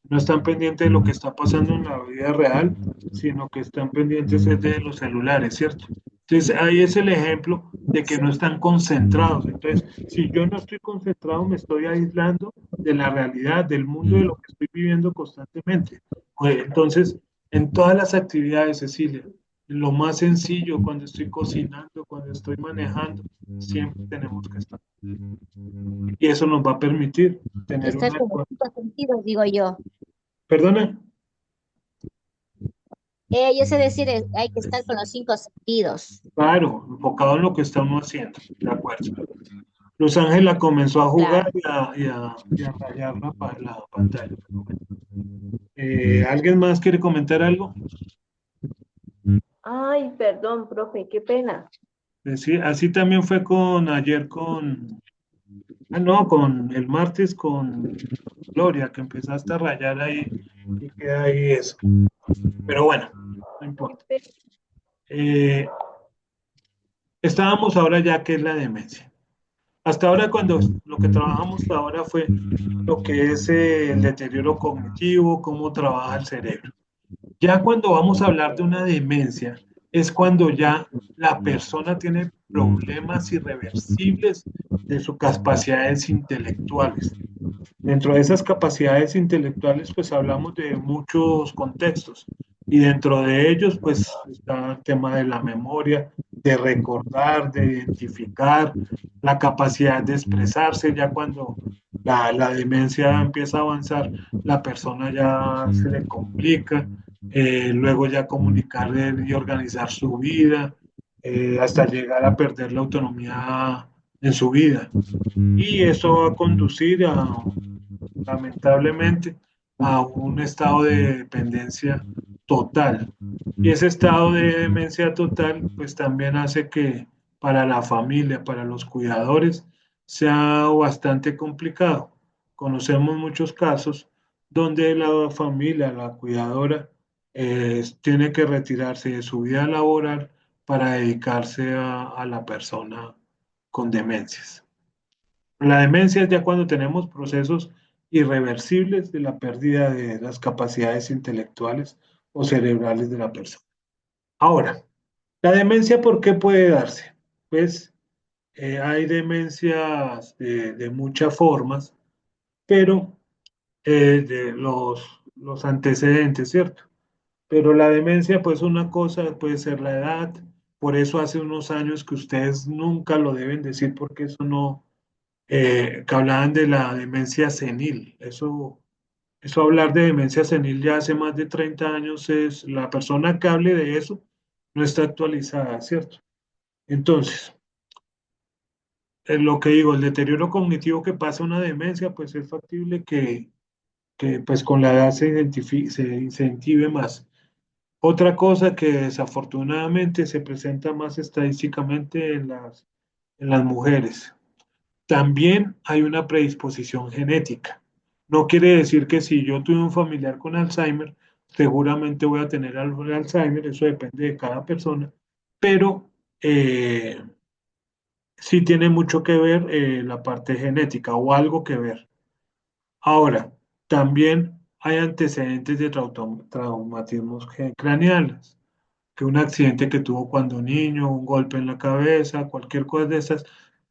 no están pendientes de lo que está pasando en la vida real, sino que están pendientes es de los celulares, ¿cierto? Entonces, ahí es el ejemplo de que no están concentrados. Entonces, si yo no estoy concentrado, me estoy aislando de la realidad, del mundo, de lo que estoy viviendo constantemente. Entonces, en todas las actividades, Cecilia, lo más sencillo, cuando estoy cocinando, cuando estoy manejando, siempre tenemos que estar. Y eso nos va a permitir Hay que tener estar una... con los cinco sentidos, digo yo. Perdona. Yo sé decir, hay que estar con los cinco sentidos. Claro, enfocado en lo que está uno haciendo, de acuerdo. Luz Ángela comenzó a jugar Claro. y a rayar la pantalla. Pero bueno. ¿Alguien más quiere comentar algo? Ay, perdón, profe, qué pena. Sí, así también fue no, con el martes con Gloria, que empezaste a rayar ahí y queda ahí eso. Pero bueno, no Qué importa. pena. Eh, Estábamos ahora ya que es la demencia. Hasta ahora, cuando lo que trabajamos hasta ahora fue lo que es el deterioro cognitivo, cómo trabaja el cerebro. Ya cuando vamos a hablar de una demencia, es cuando ya la persona tiene problemas irreversibles de sus capacidades intelectuales. Dentro de esas capacidades intelectuales, pues hablamos de muchos contextos y dentro de ellos, pues está el tema de la memoria, de recordar, de identificar, la capacidad de expresarse. Ya cuando la demencia empieza a avanzar, la persona ya se le complica, luego ya comunicar y organizar su vida, hasta llegar a perder la autonomía en su vida. Y eso va a conducir lamentablemente, a un estado de dependencia total. Y ese estado de demencia total, pues también hace que para la familia, para los cuidadores, sea bastante complicado. Conocemos muchos casos donde la familia, la cuidadora, tiene que retirarse de su vida laboral para dedicarse a la persona con demencias. La demencia es ya cuando tenemos procesos irreversibles de la pérdida de las capacidades intelectuales o cerebrales de la persona. Ahora, la demencia, ¿por qué puede darse? Pues hay demencias de muchas formas, pero de los antecedentes, ¿cierto? Pero la demencia, pues una cosa puede ser la edad, por eso hace unos años que ustedes nunca lo deben decir porque eso no, que hablaban de la demencia senil. Eso hablar de demencia senil ya hace más de 30 años es, la persona que hable de eso no está actualizada, ¿cierto? Entonces, lo que digo, el deterioro cognitivo que pasa una demencia, pues es factible que pues con la edad se incentive más. Otra cosa que desafortunadamente se presenta más estadísticamente en las mujeres. También hay una predisposición genética. No quiere decir que si yo tuve un familiar con Alzheimer, seguramente voy a tener Alzheimer, eso depende de cada persona, pero sí tiene mucho que ver la parte genética o algo que ver. Ahora, también hay antecedentes de traumatismos craneales, que un accidente que tuvo cuando niño, un golpe en la cabeza, cualquier cosa de esas,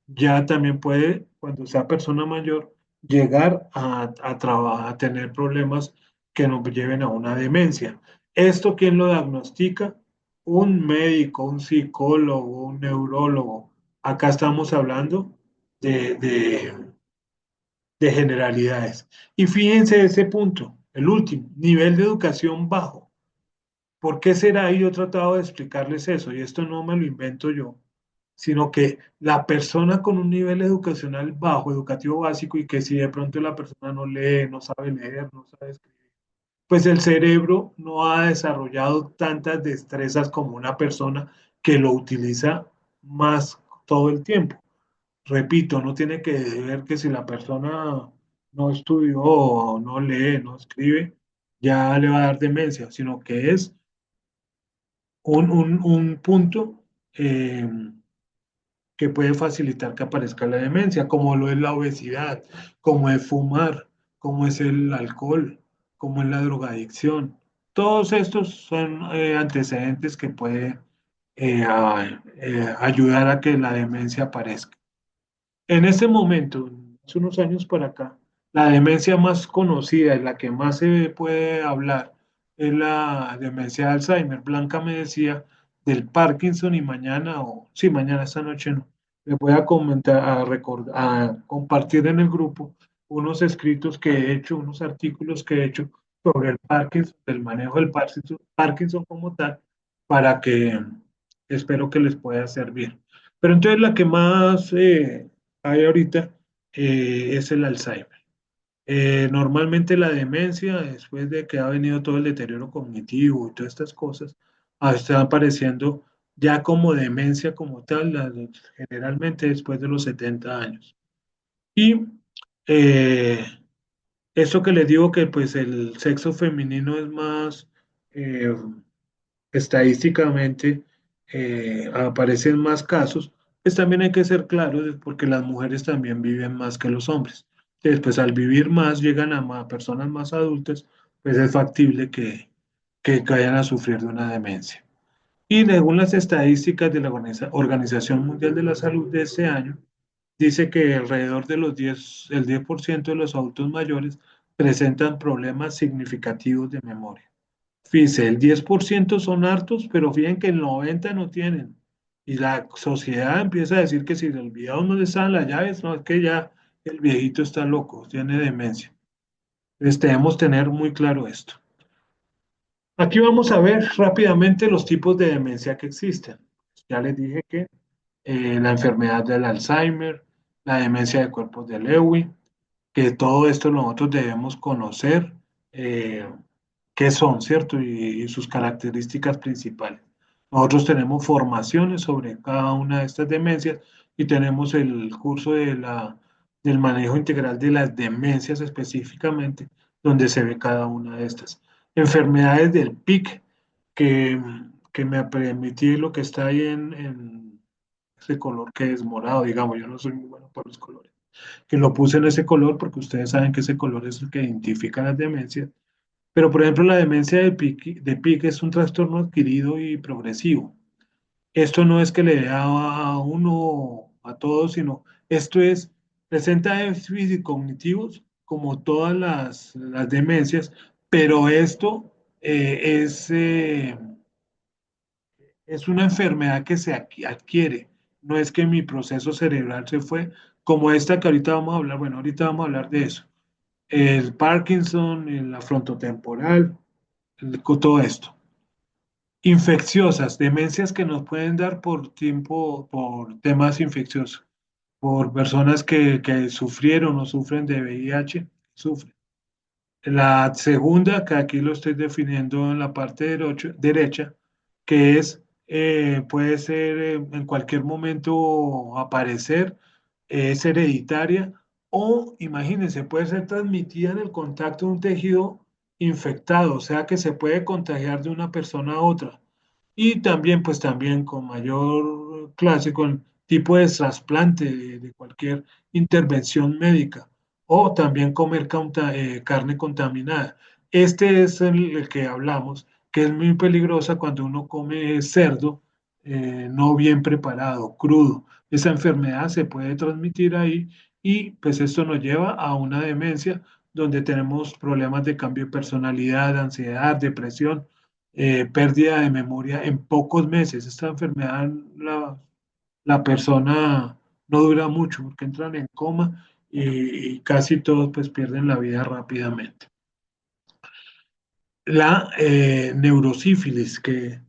ya también puede, cuando sea persona mayor, llegar a tener problemas que nos lleven a una demencia. ¿Esto quién lo diagnostica? Un médico, un psicólogo, un neurólogo. Acá estamos hablando de de generalidades. Y fíjense ese punto, el último, nivel de educación bajo. ¿Por qué será? Y yo he tratado de explicarles eso, y esto no me lo invento yo, sino que la persona con un nivel educacional bajo, educativo básico, y que si de pronto la persona no lee, no sabe leer, no sabe escribir, pues el cerebro no ha desarrollado tantas destrezas como una persona que lo utiliza más todo el tiempo. Repito, no tiene que ver que si la persona no estudió o no lee, no escribe, ya le va a dar demencia, sino que es un punto eh, que puede facilitar que aparezca la demencia, como lo es la obesidad, como es fumar, como es el alcohol, como es la drogadicción. Todos estos son antecedentes que pueden ayudar a que la demencia aparezca. En este momento, hace unos años para acá, la demencia más conocida y la que más se puede hablar es la demencia de Alzheimer. Blanca me decía del Parkinson y mañana, o sí, mañana, esta noche no, le voy a comentar, a compartir en el grupo unos escritos que he hecho, unos artículos que he hecho sobre el Parkinson, el manejo del Parkinson como tal, para que espero que les pueda servir. Pero entonces la que más hay ahorita es el Alzheimer. Normalmente la demencia, después de que ha venido todo el deterioro cognitivo y todas estas cosas, está apareciendo ya como demencia como tal, generalmente después de los 70 años. Y eh, eso que les digo que pues el sexo femenino es más eh, estadísticamente aparecen más casos, pues también hay que ser claros porque las mujeres también viven más que los hombres. Entonces, pues al vivir más, llegan a personas más adultas, pues es factible que vayan a sufrir de una demencia. Y según las estadísticas de la Organización Mundial de la Salud de este año, dice que alrededor de el 10% de los adultos mayores presentan problemas significativos de memoria. Fíjese, el 10% son hartos, pero fíjense que el 90% no tienen. Y la sociedad empieza a decir que si le olvidamos dónde están las llaves, no, es que ya el viejito está loco, tiene demencia. Entonces debemos tener muy claro esto. Aquí vamos a ver rápidamente los tipos de demencia que existen. Ya les dije que la enfermedad del Alzheimer, la demencia de cuerpos de Lewy, que todo esto nosotros debemos conocer qué son, ¿cierto? Y sus características principales. Nosotros tenemos formaciones sobre cada una de estas demencias y tenemos el curso del manejo integral de las demencias específicamente, donde se ve cada una de estas. Enfermedades del PIC, que, que me permití lo que está ahí en ese color que es morado, digamos, yo no soy muy bueno por los colores que lo puse en ese color porque ustedes saben que ese color es el que identifica las demencias. Pero, por ejemplo, la demencia de PIC es un trastorno adquirido y progresivo. Esto no es que le dé a uno, a todos, sino esto es, presenta déficits cognitivos como todas las demencias, pero esto es una enfermedad que se adquiere. No es que mi proceso cerebral se fue, como esta que ahorita vamos a hablar. Bueno, ahorita vamos a hablar de eso. El Parkinson, la frontotemporal, todo esto. Infecciosas, demencias que nos pueden dar por tiempo, por temas infecciosos, por personas que sufrieron o sufren de VIH, sufren. La segunda, que aquí lo estoy definiendo en la parte derecha, que puede ser en cualquier momento aparecer, es hereditaria o, imagínense, puede ser transmitida en el contacto de un tejido infectado, o sea que se puede contagiar de una persona a otra. Y también, pues también con mayor clase, con tipo de trasplante de cualquier intervención médica o también comer carne contaminada. Este es el que hablamos, que es muy peligrosa cuando uno come cerdo no bien preparado, crudo. Esa enfermedad se puede transmitir ahí y pues esto nos lleva a una demencia donde tenemos problemas de cambio de personalidad, ansiedad, depresión, pérdida de memoria en pocos meses. Esta enfermedad la persona no dura mucho porque entran en coma y casi todos pues pierden la vida rápidamente. La neurosífilis, que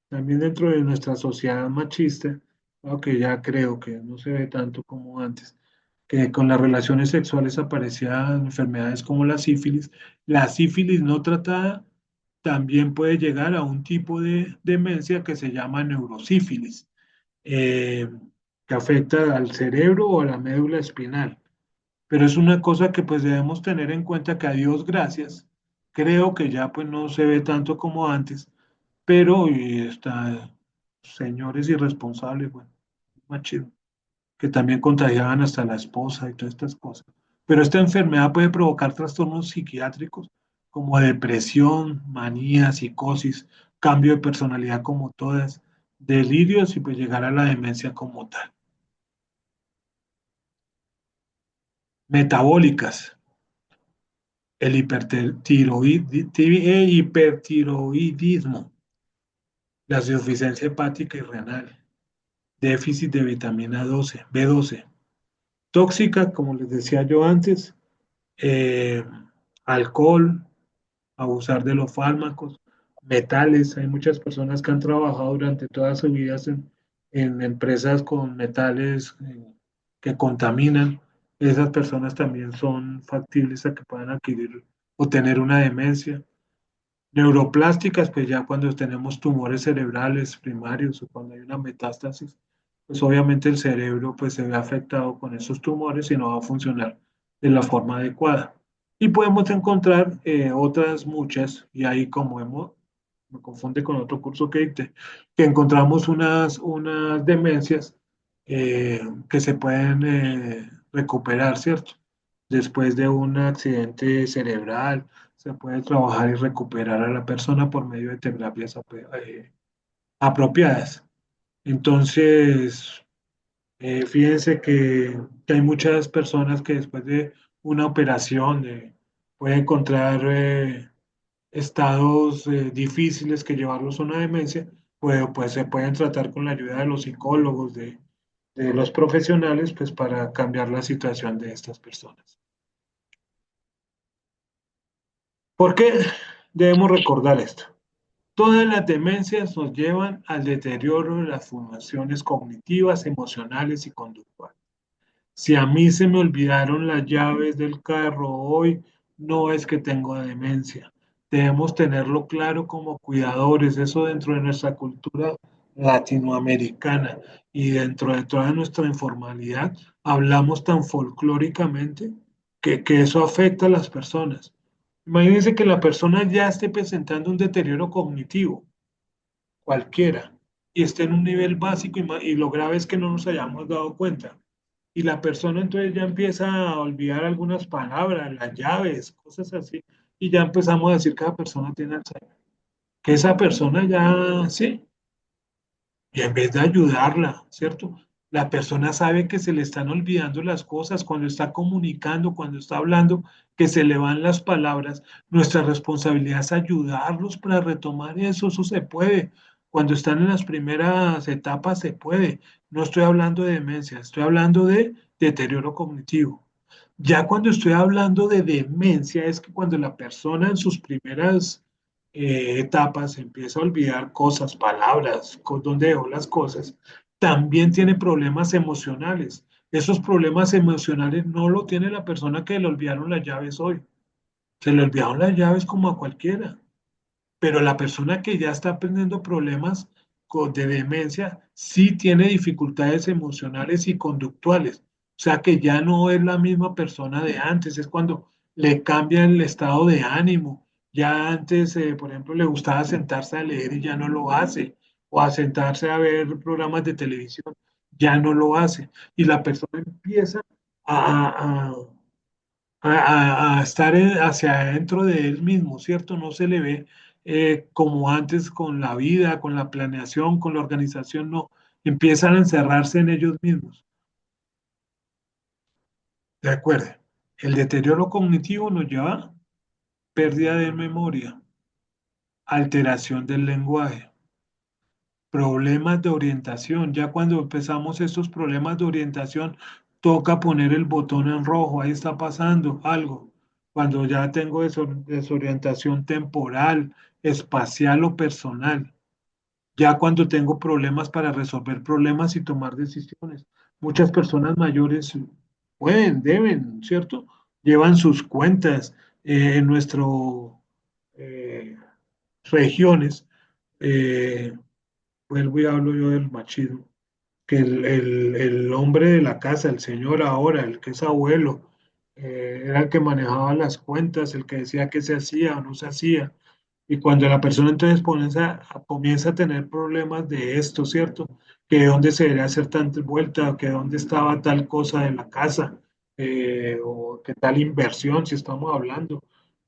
también dentro de nuestra sociedad machista, aunque ya creo que no se ve tanto como antes, que con las relaciones sexuales aparecían enfermedades como la sífilis no tratada también puede llegar a un tipo de demencia que se llama neurosífilis, eh, que afecta al cerebro o a la médula espinal. Pero es una cosa que pues debemos tener en cuenta que a Dios gracias, creo que ya pues no se ve tanto como antes, pero está señores irresponsables, bueno, machismo, que también contagiaban hasta la esposa y todas estas cosas. Pero esta enfermedad puede provocar trastornos psiquiátricos como depresión, manía, psicosis, cambio de personalidad como todas, delirios y pues llegar a la demencia como tal. Metabólicas. El hipertiroidismo, la insuficiencia hepática y renal, déficit de vitamina 12, B12, tóxica, como les decía yo antes, eh, alcohol, abusar de los fármacos, metales. Hay muchas personas que han trabajado durante toda su vida en empresas con metales que contaminan. Esas personas también son factibles a que puedan adquirir o tener una demencia. Neuroplásticas, pues ya cuando tenemos tumores cerebrales primarios o cuando hay una metástasis, pues obviamente el cerebro pues se ve afectado con esos tumores y no va a funcionar de la forma adecuada. Y podemos encontrar otras muchas, y ahí como me confunde con otro curso que dicté, que encontramos unas demencias que se pueden recuperar, ¿cierto? Después de un accidente cerebral se puede trabajar y recuperar a la persona por medio de terapias apropiadas. Entonces, fíjense que hay muchas personas que después de una operación pueden encontrar estados difíciles que llevarlos a una demencia, pues se pueden tratar con la ayuda de los psicólogos, de los profesionales, pues para cambiar la situación de estas personas. ¿Por qué debemos recordar esto? Todas las demencias nos llevan al deterioro de las funciones cognitivas, emocionales y conductuales. Si a mí se me olvidaron las llaves del carro hoy, no es que tengo demencia. Debemos tenerlo claro como cuidadores, eso dentro de nuestra cultura latinoamericana y dentro de toda nuestra informalidad, hablamos tan folclóricamente que eso afecta a las personas. Imagínense que la persona ya esté presentando un deterioro cognitivo cualquiera, y esté en un nivel básico y lo grave es que no nos hayamos dado cuenta. Y la persona entonces ya empieza a olvidar algunas palabras, las llaves, cosas así, y ya empezamos a decir que esa persona tiene Alzheimer, que esa persona ya, sí, y en vez de ayudarla, ¿cierto? La persona sabe que se le están olvidando las cosas cuando está comunicando, cuando está hablando, que se le van las palabras. Nuestra responsabilidad es ayudarlos para retomar eso se puede. Cuando están en las primeras etapas se puede. No estoy hablando de demencia, estoy hablando de deterioro cognitivo. Ya cuando estoy hablando de demencia es que cuando la persona en sus primeras etapas empieza a olvidar cosas, palabras, dónde dejó las cosas, también tiene problemas emocionales. Esos problemas emocionales no lo tiene la persona que le olvidaron las llaves hoy. Se le olvidaron las llaves como a cualquiera. Pero la persona que ya está teniendo problemas de demencia sí tiene dificultades emocionales y conductuales. O sea que ya no es la misma persona de antes, es cuando le cambia el estado de ánimo. Ya antes, por ejemplo, le gustaba sentarse a leer y ya no lo hace, o a sentarse a ver programas de televisión, ya no lo hace. Y la persona empieza a, a estar hacia adentro de él mismo, ¿cierto? No se le ve como antes con la vida, con la planeación, con la organización, no. Empiezan a encerrarse en ellos mismos. De acuerdo. El deterioro cognitivo nos lleva a pérdida de memoria, alteración del lenguaje, problemas de orientación. Ya cuando empezamos estos problemas de orientación, toca poner el botón en rojo, ahí está pasando algo. Cuando ya tengo desorientación temporal, espacial o personal, ya cuando tengo problemas para resolver problemas y tomar decisiones. Muchas personas mayores pueden, deben, ¿cierto? Llevan sus cuentas en nuestras regiones. eh, Vuelvo y hablo yo del machismo, que el hombre de la casa, el señor ahora, el que es abuelo, era el que manejaba las cuentas, el que decía qué se hacía o no se hacía. Y cuando la persona entonces comienza a tener problemas de esto, ¿cierto? Que dónde se debería hacer tanta vuelta, que dónde estaba tal cosa de la casa, o que tal inversión, si estamos hablando,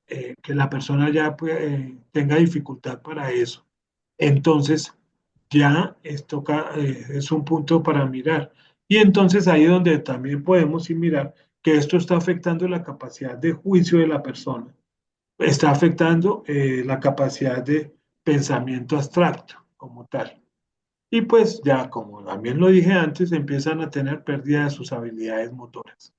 que la persona ya tenga dificultad para eso. Entonces, ya es un punto para mirar. Y entonces ahí es donde también podemos ir mirar que esto está afectando la capacidad de juicio de la persona, está afectando la capacidad de pensamiento abstracto como tal. Y pues ya, como también lo dije antes, empiezan a tener pérdida de sus habilidades motoras.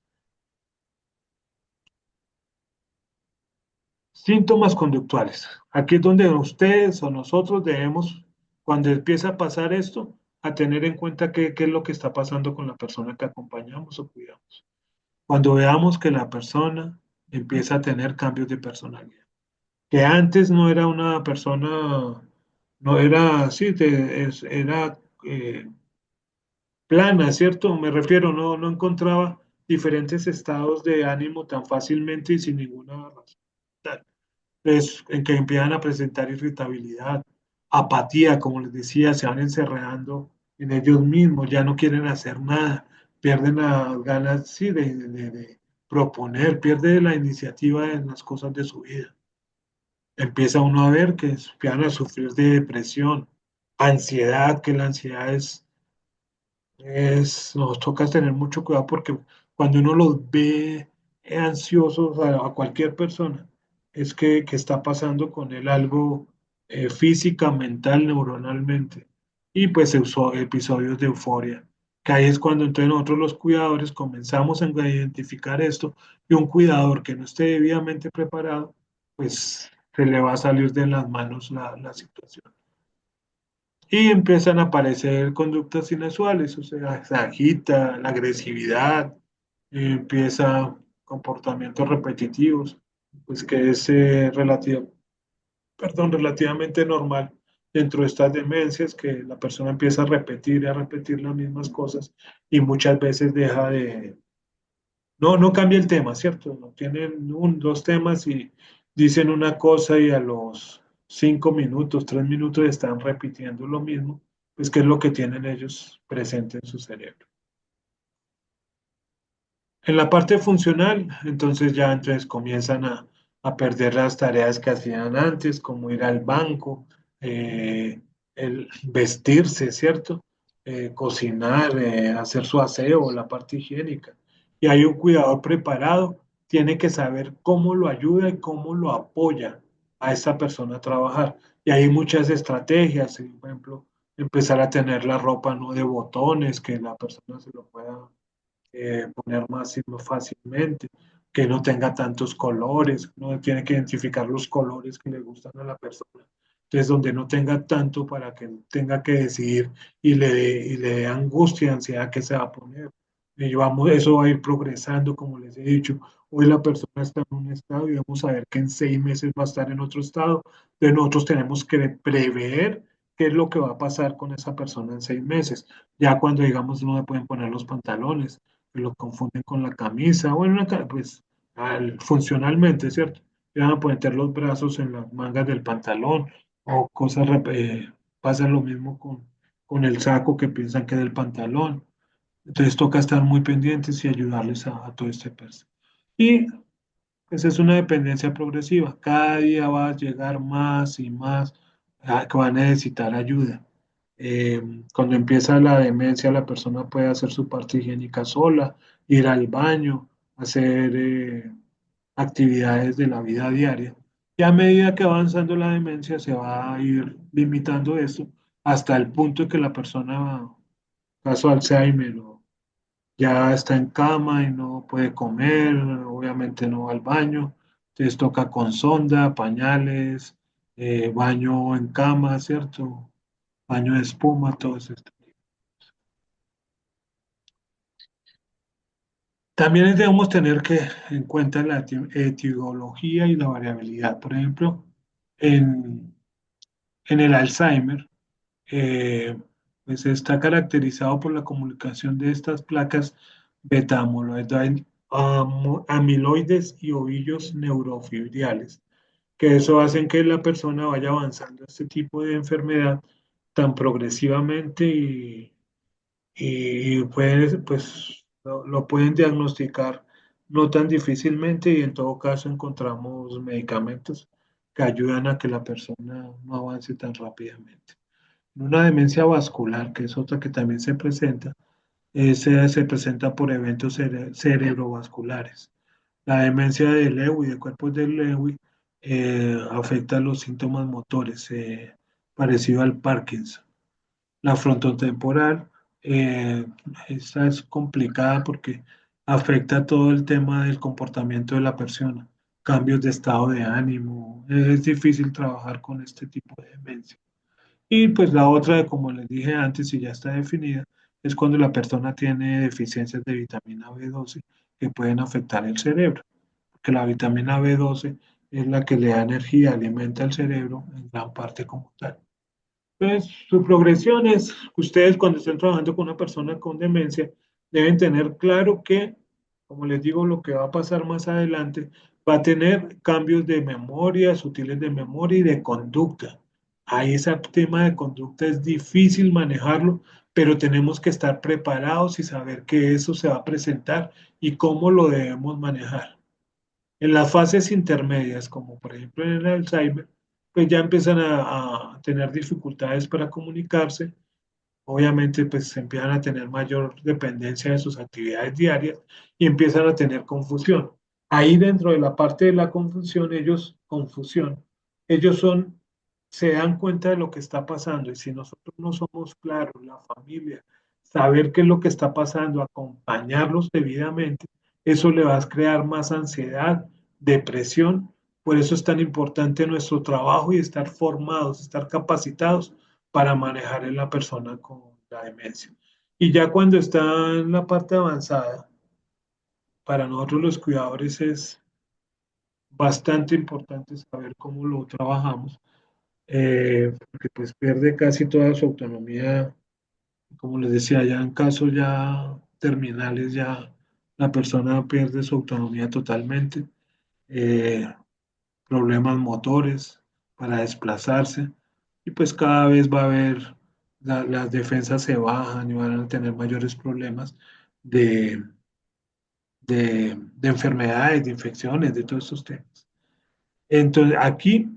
Síntomas conductuales. Aquí es donde ustedes o nosotros debemos, cuando empieza a pasar esto, a tener en cuenta qué es lo que está pasando con la persona que acompañamos o cuidamos. Cuando veamos que la persona empieza a tener cambios de personalidad, que antes no era una persona, no era así, era plana, ¿cierto? Me refiero, no encontraba diferentes estados de ánimo tan fácilmente y sin ninguna razón. En que empiezan a presentar irritabilidad, apatía, como les decía, se van encerrando en ellos mismos, ya no quieren hacer nada, pierden las ganas, sí, de proponer, pierde la iniciativa en las cosas de su vida. Empieza uno a ver que empiezan a sufrir de depresión, ansiedad, que la ansiedad nos toca tener mucho cuidado porque cuando uno los ve ansiosos a cualquier persona, es que está pasando con él algo física, mental, neuronalmente. Y pues episodios de euforia, que ahí es cuando entonces nosotros los cuidadores comenzamos a identificar esto y un cuidador que no esté debidamente preparado, pues se le va a salir de las manos la situación y empiezan a aparecer conductas inusuales, o sea, se agita, la agresividad, empieza comportamientos repetitivos, pues que es relativamente normal dentro de estas demencias, que la persona empieza a repetir y a repetir las mismas cosas y muchas veces deja de, no cambia el tema, ¿cierto? No tienen dos temas y dicen una cosa y a los 5 minutos, 3 minutos están repitiendo lo mismo, pues qué es lo que tienen ellos presente en su cerebro. En la parte funcional, entonces ya entonces comienzan a perder las tareas que hacían antes, como ir al banco, el vestirse, ¿cierto? Cocinar, hacer su aseo, la parte higiénica. Y hay un cuidador preparado, tiene que saber cómo lo ayuda y cómo lo apoya a esa persona a trabajar. Y hay muchas estrategias, por ejemplo, empezar a tener la ropa no de botones, que la persona se lo pueda poner más fácilmente, que no tenga tantos colores, no tiene que identificar los colores que le gustan a la persona. Entonces, donde no tenga tanto para que tenga que decidir y le dé angustia, ansiedad que se va a poner. Y eso va a ir progresando, como les he dicho. Hoy la persona está en un estado y vamos a ver que en 6 meses va a estar en otro estado. Entonces, nosotros tenemos que prever qué es lo que va a pasar con esa persona en 6 meses. Ya cuando, digamos, no le pueden poner los pantalones, que lo confunden con la camisa, bueno, pues funcionalmente, ¿cierto? Le van a poner los brazos en las mangas del pantalón o cosas, pasa lo mismo con el saco que piensan que es del pantalón. Entonces toca estar muy pendientes y ayudarles a todo este perso. Y pues es una dependencia progresiva. Cada día va a llegar más y más que va a necesitar ayuda. Cuando empieza la demencia, la persona puede hacer su parte higiénica sola, ir al baño, hacer actividades de la vida diaria. Y a medida que va avanzando la demencia, se va a ir limitando esto hasta el punto que la persona, caso Alzheimer ya está en cama y no puede comer, obviamente no va al baño, entonces toca con sonda, pañales, baño en cama, ¿cierto? Baño de espuma, todo eso. También debemos tener en cuenta la etiología y la variabilidad. Por ejemplo, en, en el Alzheimer, eh, pues está caracterizado por la comunicación de estas placas amiloides y ovillos neurofibriales, que eso hacen que la persona vaya avanzando a este tipo de enfermedad tan progresivamente y pueden, pues, lo pueden diagnosticar no tan difícilmente y en todo caso encontramos medicamentos que ayudan a que la persona no avance tan rápidamente. Una demencia vascular, que es otra que también se presenta, se presenta por eventos cerebrovasculares. La demencia de Lewy, de cuerpos de Lewy, afecta los síntomas motores, parecido al Parkinson. La frontotemporal, eh, esta es complicada porque afecta todo el tema del comportamiento de la persona, cambios de estado de ánimo. Es difícil trabajar con este tipo de demencia. Y pues la otra, como les dije antes y ya está definida, es cuando la persona tiene deficiencias de vitamina B12 que pueden afectar el cerebro, porque la vitamina B12 es la que le da energía, alimenta el cerebro en gran parte como tal. Pues su progresión es que ustedes cuando estén trabajando con una persona con demencia deben tener claro que, como les digo, lo que va a pasar más adelante va a tener cambios de memoria, sutiles de memoria y de conducta. Ahí ese tema de conducta es difícil manejarlo, pero tenemos que estar preparados y saber que eso se va a presentar y cómo lo debemos manejar. En las fases intermedias, como por ejemplo en el Alzheimer, pues ya empiezan a tener dificultades para comunicarse. Obviamente, pues empiezan a tener mayor dependencia de sus actividades diarias y empiezan a tener confusión. Ahí dentro de la parte de la ellos se dan cuenta de lo que está pasando y si nosotros no somos claros, la familia, saber qué es lo que está pasando, acompañarlos debidamente, eso le va a crear más ansiedad, depresión. Por eso es tan importante nuestro trabajo y estar formados, estar capacitados para manejar en la persona con la demencia. Y ya cuando está en la parte avanzada, para nosotros los cuidadores es bastante importante saber cómo lo trabajamos, porque pues pierde casi toda su autonomía, como les decía, ya en casos ya terminales, ya la persona pierde su autonomía totalmente, eh, problemas motores para desplazarse, y pues cada vez va a haber, las defensas se bajan y van a tener mayores problemas de, de enfermedades, de infecciones, de todos estos temas. Entonces, aquí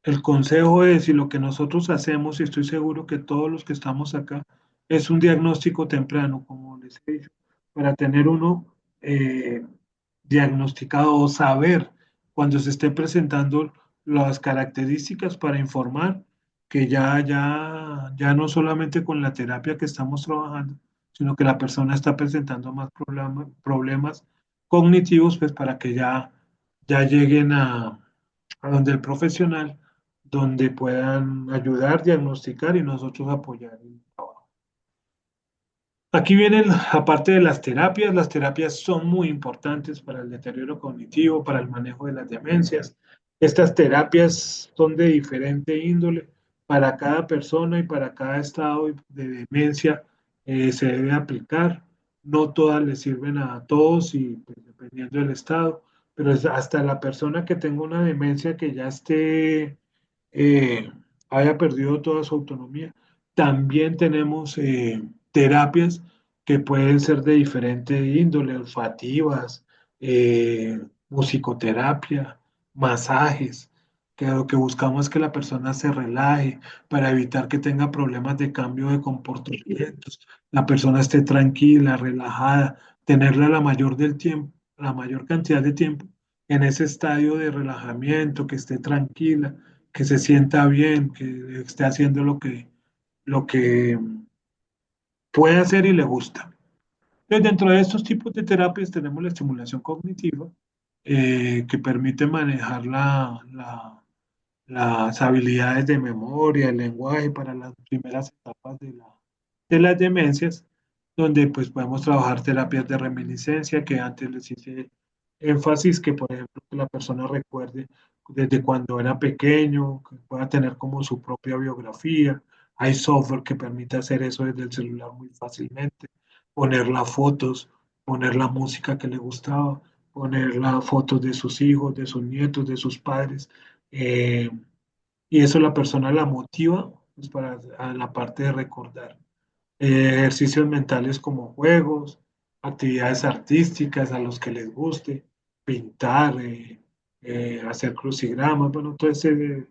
el consejo es, y lo que nosotros hacemos, y estoy seguro que todos los que estamos acá, es un diagnóstico temprano, como les he dicho, para tener uno eh, diagnosticado o saber cuando se esté presentando las características para informar que ya no solamente con la terapia que estamos trabajando, sino que la persona está presentando más problemas cognitivos, pues para que ya lleguen a donde el profesional, donde puedan ayudar, diagnosticar y nosotros apoyar el trabajo. Aquí vienen, aparte de las terapias son muy importantes para el deterioro cognitivo, para el manejo de las demencias. Estas terapias son de diferente índole para cada persona y para cada estado de demencia se debe aplicar. No todas le sirven a todos y pues, dependiendo del estado, pero es hasta la persona que tenga una demencia que ya eh, haya perdido toda su autonomía. También tenemos terapias que pueden ser de diferente índole, olfativas, musicoterapia, masajes, que lo que buscamos es que la persona se relaje para evitar que tenga problemas de cambio de comportamientos, la persona esté tranquila, relajada, tenerla la mayor cantidad de tiempo en ese estadio de relajamiento, que esté tranquila, que se sienta bien, que esté haciendo lo que puede hacer y le gusta. Entonces, dentro de estos tipos de terapias tenemos la estimulación cognitiva, que permite manejar las habilidades de memoria, el lenguaje para las primeras etapas de las demencias, donde pues podemos trabajar terapias de reminiscencia, que antes les hice énfasis, que por ejemplo que la persona recuerde desde cuando era pequeño, que pueda tener como su propia biografía. Hay software que permite hacer eso desde el celular muy fácilmente, poner las fotos, poner la música que le gustaba, poner las fotos de sus hijos, de sus nietos, de sus padres. eh, y eso la persona la motiva pues, para a la parte de recordar. Ejercicios mentales como juegos, actividades artísticas a los que les guste, pintar, hacer crucigramas, bueno, todo ese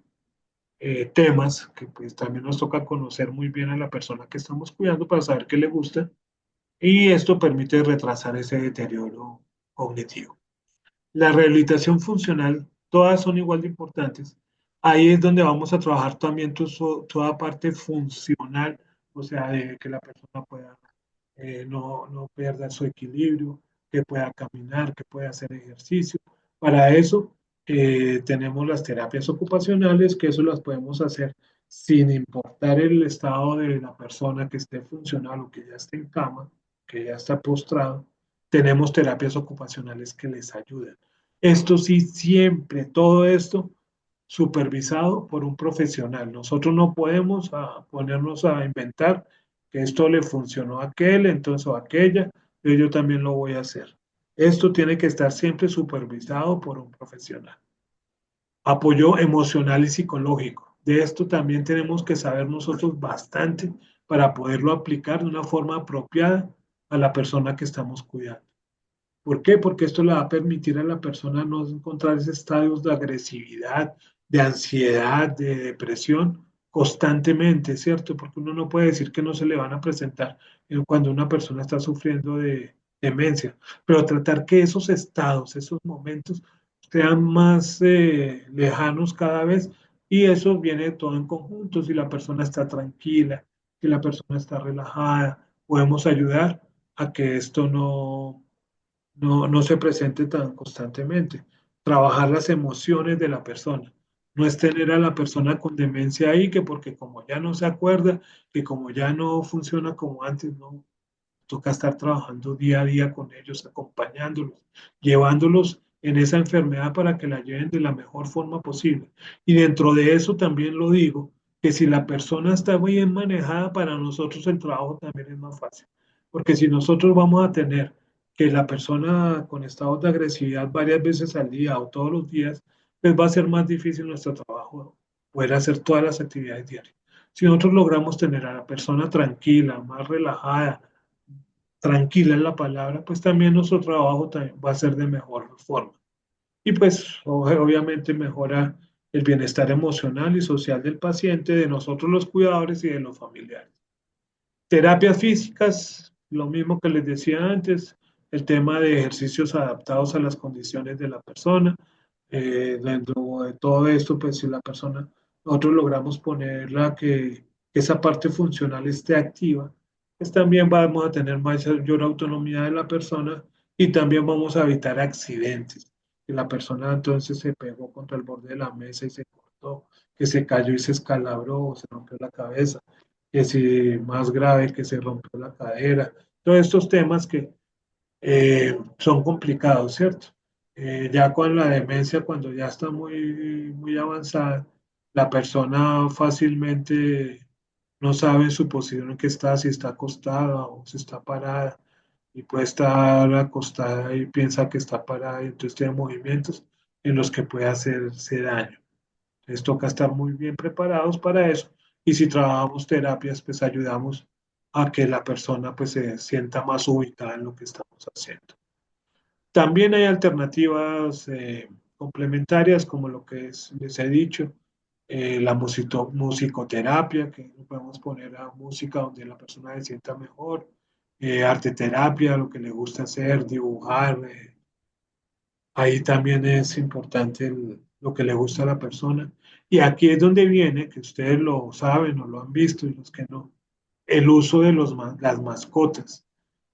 temas que pues también nos toca conocer muy bien a la persona que estamos cuidando para saber qué le gusta y esto permite retrasar ese deterioro cognitivo. La rehabilitación funcional, todas son igual de importantes. Ahí es donde vamos a trabajar también toda parte funcional, o sea, de que la persona pueda no pierda su equilibrio, que pueda caminar, que pueda hacer ejercicio. Para eso tenemos las terapias ocupacionales, que eso las podemos hacer sin importar el estado de la persona que esté funcional o que ya esté en cama, que ya está postrado. Tenemos terapias ocupacionales que les ayudan. Esto sí, siempre, todo esto supervisado por un profesional. Nosotros no podemos ponernos a inventar que esto le funcionó a aquel, entonces o a aquella, yo también lo voy a hacer. Esto tiene que estar siempre supervisado por un profesional. Apoyo emocional y psicológico. De esto también tenemos que saber nosotros bastante para poderlo aplicar de una forma apropiada a la persona que estamos cuidando. ¿Por qué? Porque esto le va a permitir a la persona no encontrar esos estadios de agresividad, de ansiedad, de depresión constantemente, ¿cierto? Porque uno no puede decir que no se le van a presentar cuando una persona está sufriendo de demencia, pero tratar que esos estados, esos momentos sean más lejanos cada vez y eso viene todo en conjunto. Si la persona está tranquila, si la persona está relajada, podemos ayudar a que esto no se presente tan constantemente. Trabajar las emociones de la persona. No es tener a la persona con demencia ahí, que porque como ya no se acuerda, que como ya no funciona como antes, no. Toca estar trabajando día a día con ellos, acompañándolos, llevándolos en esa enfermedad para que la lleven de la mejor forma posible. Y dentro de eso también lo digo, que si la persona está bien manejada, para nosotros el trabajo también es más fácil. Porque si nosotros vamos a tener que la persona con estados de agresividad varias veces al día o todos los días, pues va a ser más difícil nuestro trabajo, poder hacer todas las actividades diarias. Si nosotros logramos tener a la persona tranquila, más relajada, tranquila es la palabra, pues también nuestro trabajo también va a ser de mejor forma. Y pues obviamente mejora el bienestar emocional y social del paciente, de nosotros los cuidadores y de los familiares. Terapias físicas, lo mismo que les decía antes, el tema de ejercicios adaptados a las condiciones de la persona. Dentro de todo esto, pues si la persona, nosotros logramos ponerla que esa parte funcional esté activa, pues también vamos a tener mayor autonomía de la persona y también vamos a evitar accidentes. Que la persona entonces se pegó contra el borde de la mesa y se cortó, que se cayó y se escalabró o se rompió la cabeza, que si más grave que se rompió la cadera, todos estos temas que son complicados, ¿cierto? Ya con la demencia, cuando ya está muy avanzada, la persona fácilmente no sabe en su posición en que está, si está acostada o si está parada, y puede estar acostada y piensa que está parada, y entonces tiene movimientos en los que puede hacerse daño. Les toca estar muy bien preparados para eso. Y si trabajamos terapias, pues ayudamos a que la persona pues se sienta más ubicada en lo que estamos haciendo. También hay alternativas complementarias, como lo que les he dicho, la musicoterapia, que podemos poner a música donde la persona se sienta mejor, arte terapia, lo que le gusta hacer, dibujar, ahí también es importante lo que le gusta a la persona. Y aquí es donde viene, que ustedes lo saben o lo han visto y los que no, el uso de las mascotas.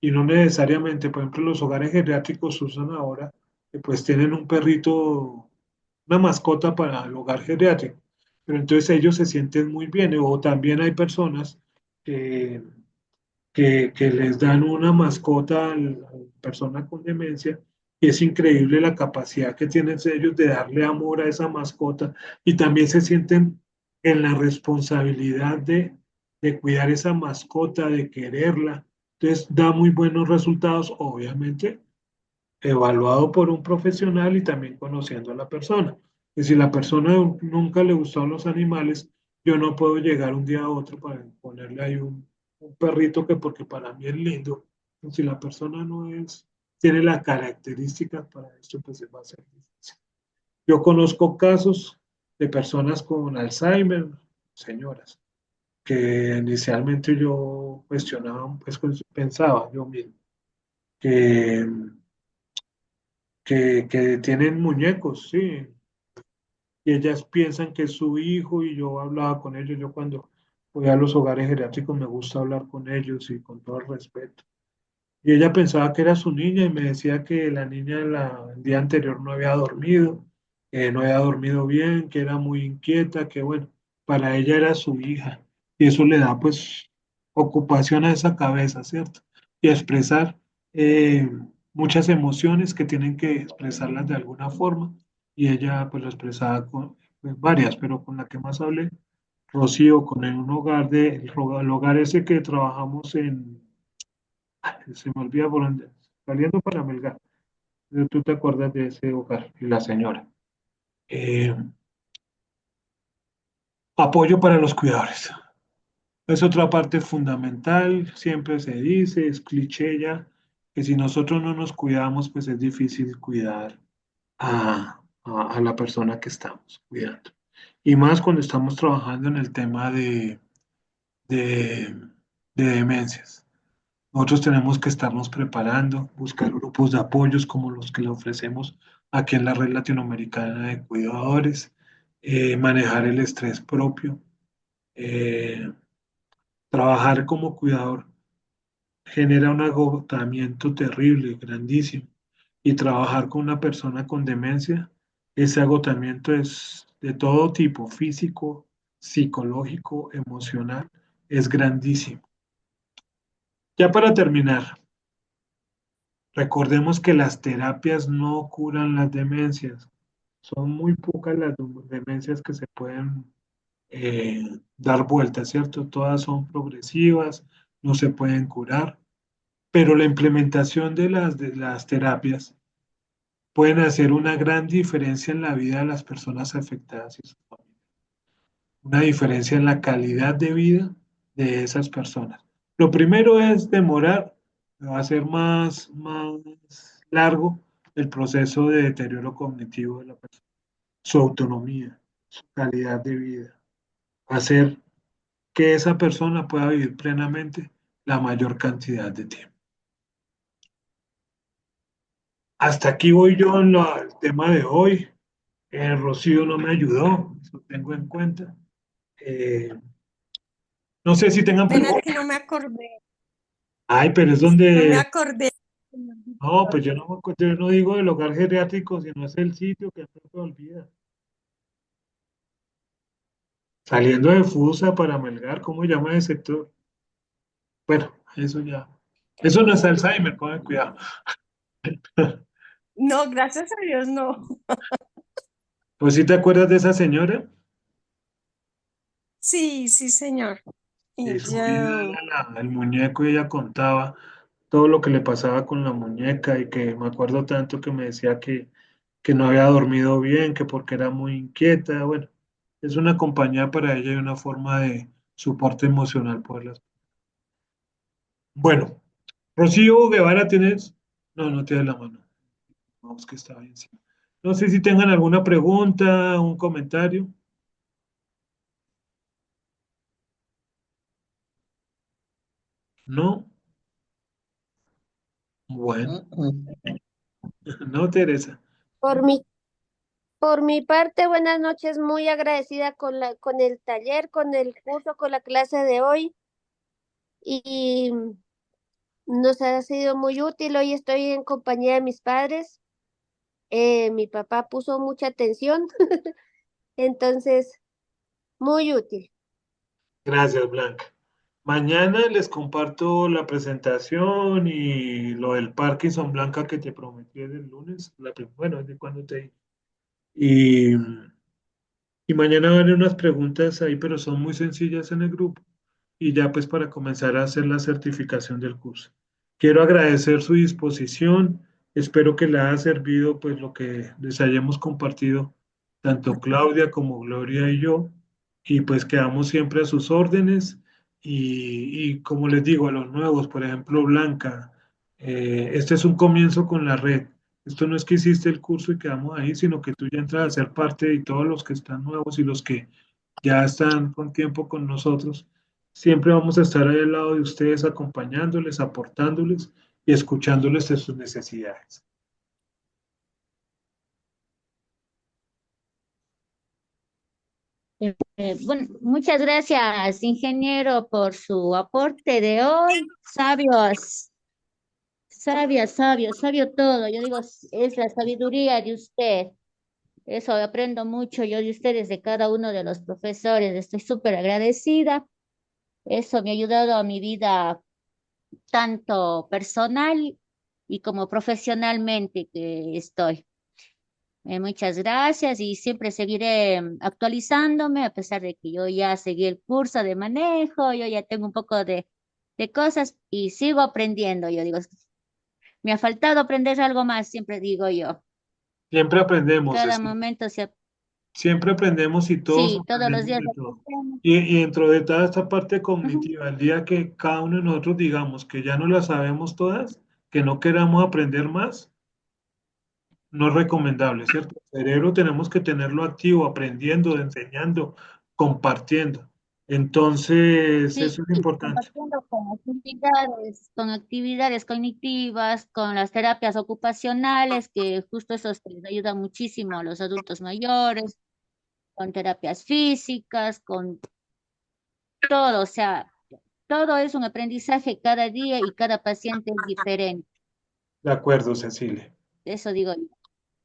y no necesariamente, por ejemplo, los hogares geriátricos usan ahora, que pues tienen un perrito, una mascota para el hogar geriátrico, pero entonces ellos se sienten muy bien, o también hay personas que, que les dan una mascota a la persona con demencia, y es increíble la capacidad que tienen ellos de darle amor a esa mascota, y también se sienten en la responsabilidad de cuidar esa mascota, de quererla. Entonces da muy buenos resultados, obviamente, evaluado por un profesional y también conociendo a la persona. Y si la persona nunca le gustó los animales, yo no puedo llegar un día a otro para ponerle ahí un perrito que porque para mí es lindo. Si la persona no es, tiene las características para esto, pues va a ser difícil. Yo conozco casos de personas con Alzheimer, señoras, que inicialmente yo cuestionaba, pues pensaba yo mismo, que que tienen muñecos, sí, y ellas piensan que es su hijo y yo hablaba con ellos, yo cuando voy a los hogares geriátricos me gusta hablar con ellos y con todo el respeto. Y ella pensaba que era su niña y me decía que la niña el día anterior no había dormido, que no había dormido bien, que era muy inquieta, que bueno, para ella era su hija. Y eso le da pues ocupación a esa cabeza, ¿cierto? Y expresar eh, muchas emociones que tienen que expresarlas de alguna forma. Y ella pues lo expresaba con pues, varias, pero con la que más hablé, Rocío, con un hogar el hogar ese que trabajamos en se me olvida por dónde, saliendo para Melgar. Tú te acuerdas de ese hogar y la señora. Eh, Apoyo para los cuidadores. Es otra parte fundamental, siempre se dice, es cliché ya, que si nosotros no nos cuidamos, pues es difícil cuidar a la persona que estamos cuidando. Y más cuando estamos trabajando en el tema de, de demencias. Nosotros tenemos que estarnos preparando, buscar grupos de apoyos como los que le ofrecemos aquí en la Red Latinoamericana de Cuidadores, manejar el estrés propio, eh, trabajar como cuidador genera un agotamiento terrible, grandísimo, y trabajar con una persona con demencia, ese agotamiento es de todo tipo, físico, psicológico, emocional, es grandísimo. Ya para terminar, recordemos que las terapias no curan las demencias. Son muy pocas las demencias que se pueden dar vueltas, ¿cierto? Todas son progresivas, no se pueden curar, pero la implementación de las terapias pueden hacer una gran diferencia en la vida de las personas afectadas y sus familias. Una diferencia en la calidad de vida de esas personas. Lo primero es demorar, va a ser más largo el proceso de deterioro cognitivo de la persona, su autonomía, su calidad de vida, hacer que esa persona pueda vivir plenamente la mayor cantidad de tiempo. Hasta aquí voy yo en el tema de hoy. Rocío no me ayudó, eso tengo en cuenta. Eh, no sé si tengan Pena preguntas. que no me acordé, Ay, pero es no me donde acordé. no, pues yo no digo del hogar geriátrico, sino es el sitio que no se olvida. Saliendo de Fusa para Melgar, ¿cómo llama ese sector? Bueno, eso ya. Eso no es Alzheimer, con cuidado. No, gracias a Dios, no. Pues si te acuerdas de esa señora, Sí, sí, señor. y su vida Ella, era el muñeco y ella contaba todo lo que le pasaba con la muñeca y que me acuerdo tanto que me decía que no había dormido bien, que porque era muy inquieta. Bueno, es una compañía para ella y una forma de soporte emocional poderlas. Bueno, Rocío Guevara, ¿tienes? No, no tienes la mano. Vamos que está bien. Sí. No sé si tengan alguna pregunta, un comentario. No. Bueno, no, Teresa. Por mi, por mi parte, buenas noches, muy agradecida con el taller, con el curso, con la clase de hoy. Y Nos ha sido muy útil. Hoy estoy en compañía de mis padres. Mi papá puso mucha atención, entonces muy útil. Gracias, Blanca. Mañana les comparto la presentación y lo del Parkinson, Blanca, que te prometí el lunes. Bueno, de cuando te... Y, y mañana van a haber unas preguntas ahí, pero son muy sencillas en el grupo. Y ya pues para comenzar a hacer la certificación del curso. Quiero agradecer su disposición. Espero que le haya servido pues lo que les hayamos compartido, tanto Claudia como Gloria y yo. Y pues quedamos siempre a sus órdenes. Y como les digo a los nuevos, por ejemplo, Blanca, este es un comienzo con la red. Esto no es que hiciste el curso y quedamos ahí, sino que tú ya entras a ser parte y todos los que están nuevos y los que ya están con tiempo con nosotros. Siempre vamos a estar ahí al lado de ustedes, acompañándoles, aportándoles y escuchándoles de sus necesidades. Bueno, muchas gracias, ingeniero, por su aporte de hoy. Sabios, sabio todo. Yo digo, es la sabiduría de usted. Eso aprendo mucho yo de ustedes, de cada uno de los profesores. Estoy súper agradecida. Eso me ha ayudado a mi vida tanto personal y como profesionalmente que estoy. Muchas gracias y siempre seguiré actualizándome a pesar de que yo ya seguí el curso de manejo, yo ya tengo un poco de cosas y sigo aprendiendo. Yo digo, me ha faltado aprender algo más, siempre digo yo. Siempre aprendemos, Cada Cecilia. momento Siempre aprendemos y todos sí, todos los aprendemos días de todo. aprendemos. Y dentro de toda esta parte Ujú. cognitiva, el día que cada uno de nosotros digamos que ya no la sabemos todas, que no queramos aprender más, no es recomendable, ¿cierto? El cerebro tenemos que tenerlo activo, aprendiendo, enseñando, compartiendo. Entonces, Sí, eso es importante. compartiendo con actividades cognitivas, con las terapias ocupacionales, que justo eso les ayuda muchísimo a los adultos mayores, con terapias físicas, con todo, o sea, todo es un aprendizaje cada día y cada paciente es diferente. De acuerdo, Cecilia. Eso digo yo.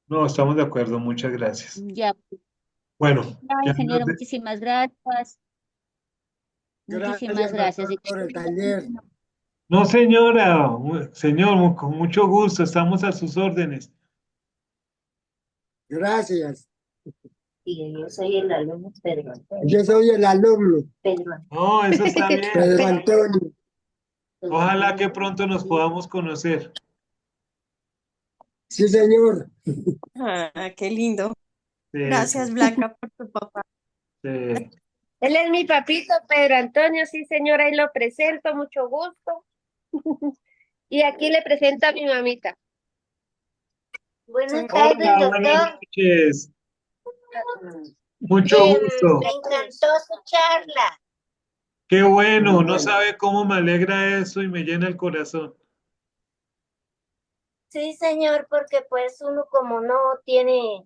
No, estamos de acuerdo. Muchas gracias. Ya, Bueno, ya, ya ingeniero, muchísimas gracias. Muchísimas Gracias, gracias. doctor, por el taller. no, señora, señor, con mucho gusto, estamos a sus órdenes. Gracias. Sí, yo soy el alumno Pedro Antonio. Yo soy el alumno, Pedro Antonio. No, eso está bien. Pedro Antonio. Ojalá que pronto nos podamos conocer. Sí, señor. Ah, qué lindo. Sí, sí, Gracias, Blanca, por tu papá. sí. Él es mi papito, Pedro Antonio, sí, señora, ahí lo presento, mucho gusto. Y aquí le presento a mi mamita. Buenas tardes, Hola, buenas doctor. noches. Mucho Me gusto. encantó su charla. Qué bueno, no Bueno, sabe cómo me alegra eso y me llena el corazón. Sí, señor, porque pues uno como no tiene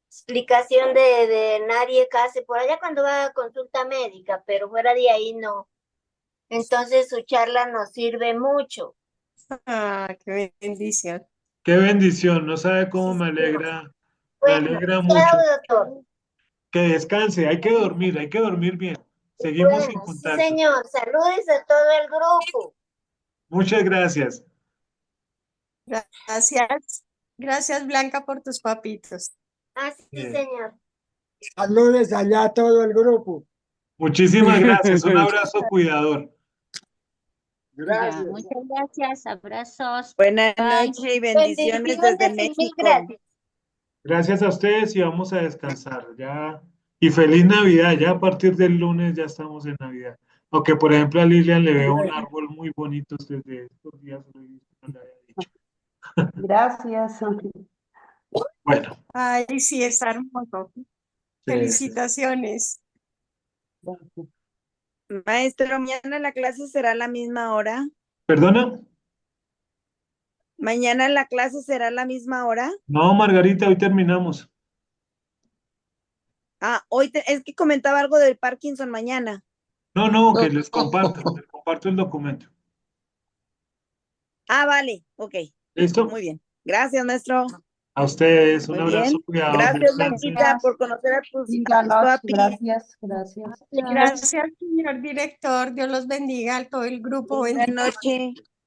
explicación de nadie casi por allá cuando va a consulta médica, pero fuera de ahí no. Entonces su charla nos sirve mucho. Ah, qué bendición. Qué bendición, no sabe cómo Sí, señor. me Bueno, alegra chao, mucho. doctor. Que descanse, hay que dormir bien. Seguimos en Bueno, sí, contacto. señor. Saludes a todo el grupo. Muchas gracias. Gracias. Gracias, Blanca, por tus papitos. Ah, sí, Bien. señor. saludes allá a todo el grupo. Muchísimas gracias. Un abrazo cuidador. Ya, Gracias. muchas gracias, abrazos. Buenas Bye. noches y bendiciones desde Bendiciones y mil México. gracias. Gracias a ustedes y vamos a descansar ya. Y feliz Navidad. Ya a partir del lunes ya estamos en Navidad. Aunque, por ejemplo, a Lilian le veo un árbol muy bonito desde estos días. Lo he visto, no le había dicho. Gracias. Bueno, Ay, sí, es hermoso. Felicitaciones. Maestro, mañana la clase será a la misma hora. ¿perdona? Mañana la clase será a la misma hora. No, Margarita, hoy terminamos. Ah, es que comentaba algo del Parkinson mañana. No, que les comparto el documento. Ah, vale, ok, ¿Listo? muy bien. Gracias, maestro. A ustedes, un Muy abrazo, bien. cuidados, Gracias, descansen. Blanquita, por conocer a tus Síganos, papi. gracias, gracias. Gracias, señor director. Dios los bendiga a todo el grupo. Buenas noches.